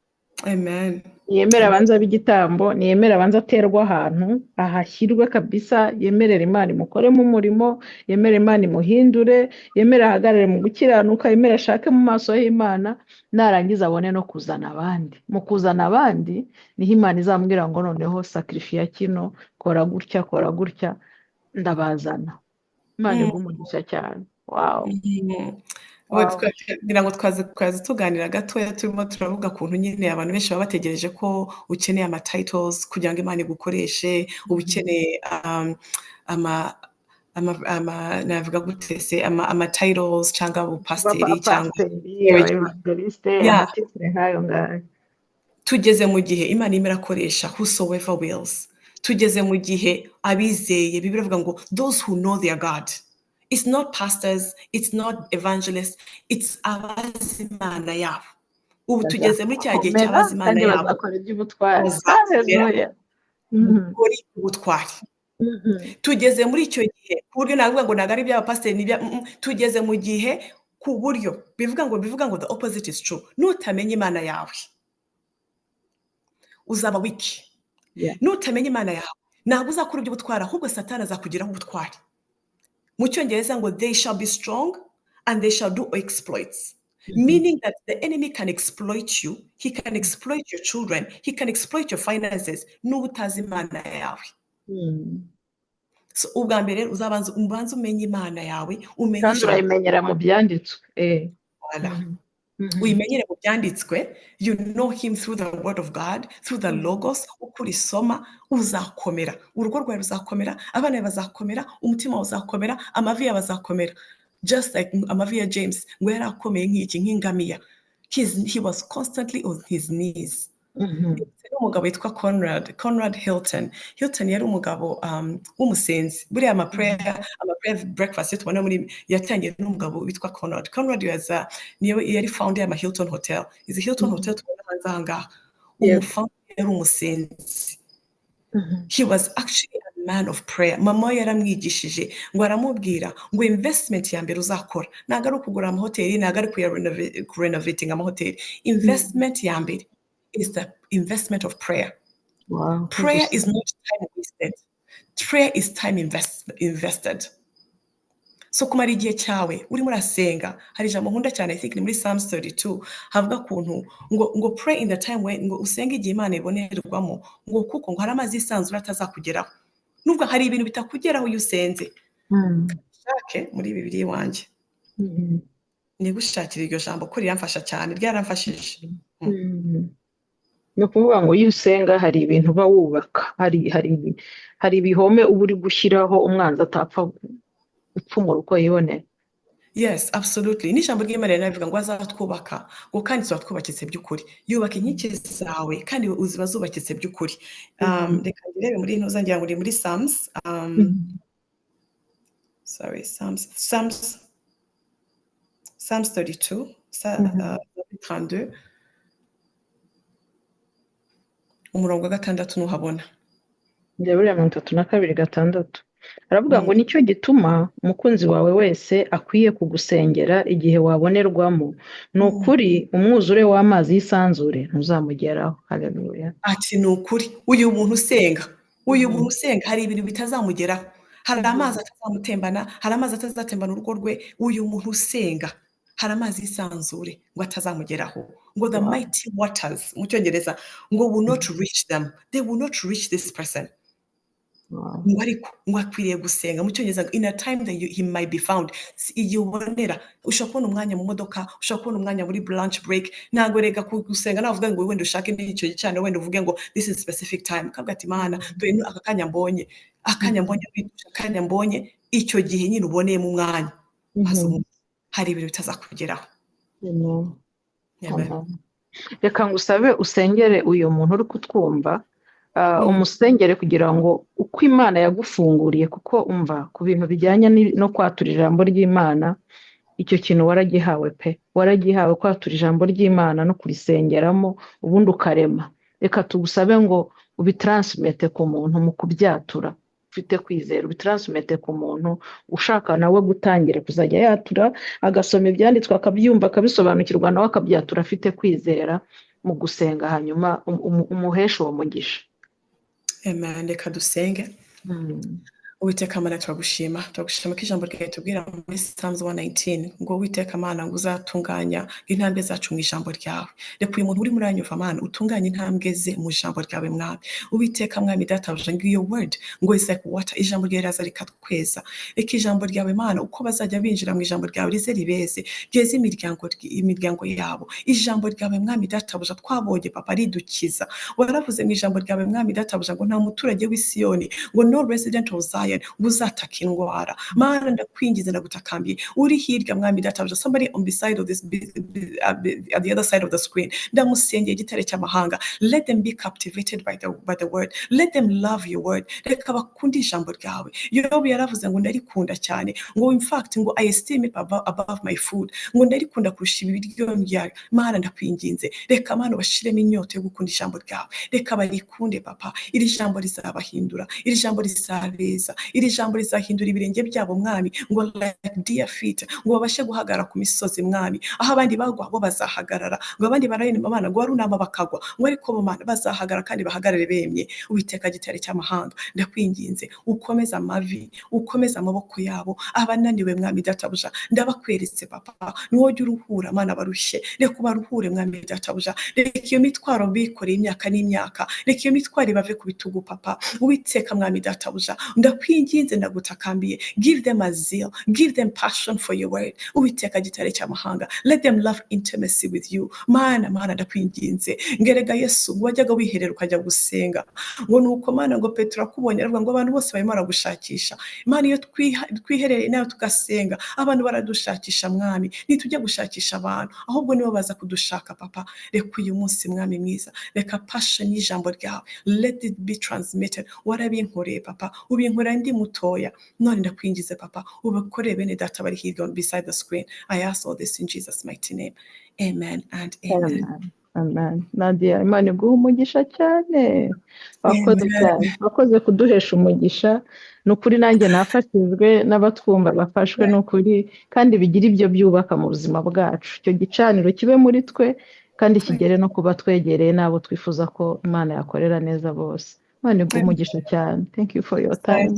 Amen. Yemera abanza b'igitambo, niyemera abanza aterwa ahantu ahashyirwe kabisa, yemerera Imana imukoremo umurimo, yemerera Imana imuhindure, yemerera ahagarare mu gukiranuka, yemerera ashake mu maso y'Imana, narangiza abone no kuzana abandi. Mu kuzana abandi niho Imana izamubwira ngo noneho sacrifice kino, kora gutya ndabazana. Imana igumugisha cyane. Wow. Ngira ngo twaze tuganira gatoya, turimo turavuga kuntu nyine abantu benshi baba bategereje ko ukeneye ama titles kugira ngo Imana igukoreshe, uba ukeneye navuga gute se ama titles cyangwa ubupasiteri cyangwa abapasiteri abaevangeliste yeah. amatitire nk'ayo ngayo. Tugeze mu gihe Imana irimo irakoresha whosoever wills. Tugeze mu gihe abizeye Bibiliya ivuga ngo those who know their God. It's not pastors, it's not evangelists, it's abazi Imana yabo. Ubu tugeze muri cya gihe cy'abazi Imana kandi yabo bazakora iby'ubutwari. bazakomera Haleluya. muri ubutwari. Tugeze muri icyo gihe ku buryo navuga ngo ntabwo ari iby'abapasiteri tugeze mu gihe ku buryo bivuga ngo the opposite is true. Nutamenya Imana yawe uzaba wiki. Nutamenya Imana yawe ntabwo uzakora iby'ubutwari, ahubwo Satani azakugiraho ubutwari. Mu Cyongereza ngo they shall be strong and they shall do exploits. Meaning that the enemy can exploit you, he can exploit your children, he can exploit your finances, n'ubu utazi Imana yawe. So ubwa mbere ubanza umenye Imana yawe, umenye kandi urayimenyera mu byanditswe. Uyimenyere mu byanditswe, you know him through the word of God, through the logos. Ukuri soma uzakomera, urugo rwawe ruzakomera, abana bazakomera, umutima uzakomera, amavi yawe azakomera. Just like amavi ya James ngo yari akomeye nk'ingamiya. He was constantly on his knees. Umugabo witwa Conrad Hilton yari umugabo w'umusenzi. Buriya ama prayer breakfast tubona muri yatangiye n'umugabo witwa Conrad yari founder y'ama Hilton Hotel. Izi Hilton Hotel tubona hanze aha ngaha. Umufounder yari umusenzi. He was actually a man of prayer. Mama yaramwigishije ngo aramubwira ngo investment ya mbere uzakora ntabwo ari ukugura amahoteli, ntabwo ari kurenovating amahoteli. Investment ya mbere is the investment of prayer. Wow. Prayer is not time wasted. Prayer is time invested. So kumara igihe cyawe urimo urasenga, hari ijambo nkunda cyane, I think ni muri Psalms 32 havuga kuntu ngo pray in the time when ngo usenge igihe Imana ibonerwamo, ngo kuko ngo hari amazi yisanzura atazakugeraho. Nubwo hari ibintu bitakugeraho iyo usenze. Shake muri Bibiliya wanjye. Ni gushakira iryo jambo ko riramfasha cyane, ryaramfashije. Ni ukuvuga ngo iyo usenga hari ibintu uba wubaka, hari ibihome uba uri gushyiraho umwanzi atapfa upfumura uko yibonera. Yes, absolutely. N'ijambo ry'Imana riravuga ngo azatwubaka, ngo kandi twubakitse by'ukuri. Yubaka inkike zawe kandi uziba zubakitse by'ukuri. Reka ndebe muri ntuza ngira ngo muri Psalms. Psalms 32, 32. Umurongo wa 6 nuhabona. Buriya 32:6 aravuga ngo nicyo gituma umukunzi wawe wese akwiye kugusengera igihe wabonerwamo. Ni ukuri umwuzure w'amazi y'isanzure ntuzamugeraho. Haleluya. Ati ni ukuri uyu muntu usenga hari ibintu bitazamugeraho. Hari amazi atazamutembana, hari amazi atazatembana urugo rwe. Uyu muntu usenga hari amazi y'isanzure ngo atazamugeraho. Ngo the mighty waters mu Cyongereza ngo will not reach them, they will not reach this person. Ngo ariko ngo akwiriye gusenga mu Cyongereza in a time that he might be found. Igihe ubonera ushobora kubona umwanya mu modoka, ushobora kubona umwanya muri lunch break. Ntabwo rega gusenga navuga ngo wenda ushake n'icyo cyane, wenda uvuge ngo this is specific time. Kavuga ati Mana dore akanya mbonye icyo gihe nyine uboneye mu mwanya. Hari ibintu bitazakugeraho. Reka ngusabe usengere uyu muntu uri kutwumva, umusengere kugira ngo uko Imana yagufunguriye, kuko umva ku bintu bijyanye no kwatura ijambo ry'Imana, icyo kintu waragihawe pe, waragihawe kwatura ijambo ry'Imana no kurisengeramo ubundi ukarema. Reka tugusabe ngo ubitransmete ku muntu mu kubyatura ufite kwizera, ubitransmete ku muntu ushaka nawe gutangira kuzajya yatura, agasoma ibyanditswe akabyumva akabisobanukirwa, nawe akabyatura afite kwizera mu gusenga, hanyuma umuhesha uwo mugisha. Amen. Reka dusenge. Uwiteka Mana turagushima ko ijambo ryawe tubwira muri Psalms 119 ngo Uwiteka Mana ngo uzatunganya intambwe zacu mu ijambo ryawe. Reka uyu muntu uri muri anyumva Mana utunganye intambwe ze mu ijambo ryawe Mwami. Uwiteka Mwami databuja ngo your word ngo is like water, ijambo ryawe raza rikatweza. Reka ijambo ryawe Mana uko bazajya binjira mu ijambo ryawe rize ribeze, ryeze imiryango yabo. Ijambo ryawe Mwami databuja twabonye papa ridukiza. Waravuze mu ijambo ryawe Mwami databuja ngo nta muturage w'Isiyoni ngo no resident of Zion lion, ngo uzataka indwara. Mana ndakwingize ndagutakambiye, uri hirya mwami databuja, somebody on the side of this at the other side of the screen, ndamusengeye igitare cy'amahanga, let them be captivated by the word, let them love your word, reka bakunde ijambo ryawe. Yobu yaravuze ngo ndarikunda cyane, ngo in fact ngo I esteem it above my food, ngo ndarikunda kurusha ibiryo byayo. Mana ndakwinginze, reka Mana bashiremo inyota yo gukunda ijambo ryawe, reka barikunde papa. Iri jambo rizabahindura, iri jambo rizabeza, iri jambo rizahindura ibirenge byabo mwami, ngo like dear feet, ngo babashe guhagarara ku misozi mwami, aho abandi bagwa bo bazahagarara, ngo abandi barayinima Mana ngo warunama bakagwa, ngo ariko bo Mana bazahagarara kandi bahagarare bemye. Uwiteka gitare cy'amahanga, ndakwinginze ukomeza amavi, ukomeza amaboko yabo abananiwe mwami databuja, ndabakweretse papa, niwo jya uruhura Mana barushye, reka ubaruhure mwami databuja, reka iyo mitwaro bikoreye imyaka n'imyaka, reka iyo mitwaro bave ku bitugu papa. Uwiteka mwami databuja, ndakwinginze ndagutakambiye, give them a zeal, give them passion for your word. Uwiteka gitare cy'amahanga, let them love intimacy with you. Mana ndakwinginze, ngerega Yesu wajyaga wiherera ukajya gusenga, ngo nuko Mana ngo Petero akubonye aravuga ngo abantu bose barimo baragushakisha. Mana iyo twiherereye nayo tugasenga, abantu baradushakisha mwami, ntitujya gushakisha abantu, ahubwo nibo baza kudushaka papa. Reka uyu munsi mwami mwiza, reka passion y'ijambo ryawe, let it be transmitted. Warabinkoreye papa, ubinkorera ndi mutoya, none ndakwingize papa, ubakoreye bene data bari hirya beside the screen. I ask all this in Jesus mighty name, amen and amen. Amen. Nadia, Imana iguha umugisha cyane, wakoze cyane, wakoze kuduhesha umugisha. Nukuri nanjye nafashijwe, n'abatwumva bafashwe nukuri, kandi bigira ibyo byubaka mu buzima bwacu. Icyo gicaniro kibe muri twe kandi kigere no kuba twegereye n'abo twifuza ko Imana yakorera neza bose. Imana iguha umugisha cyane. Thank you for your time.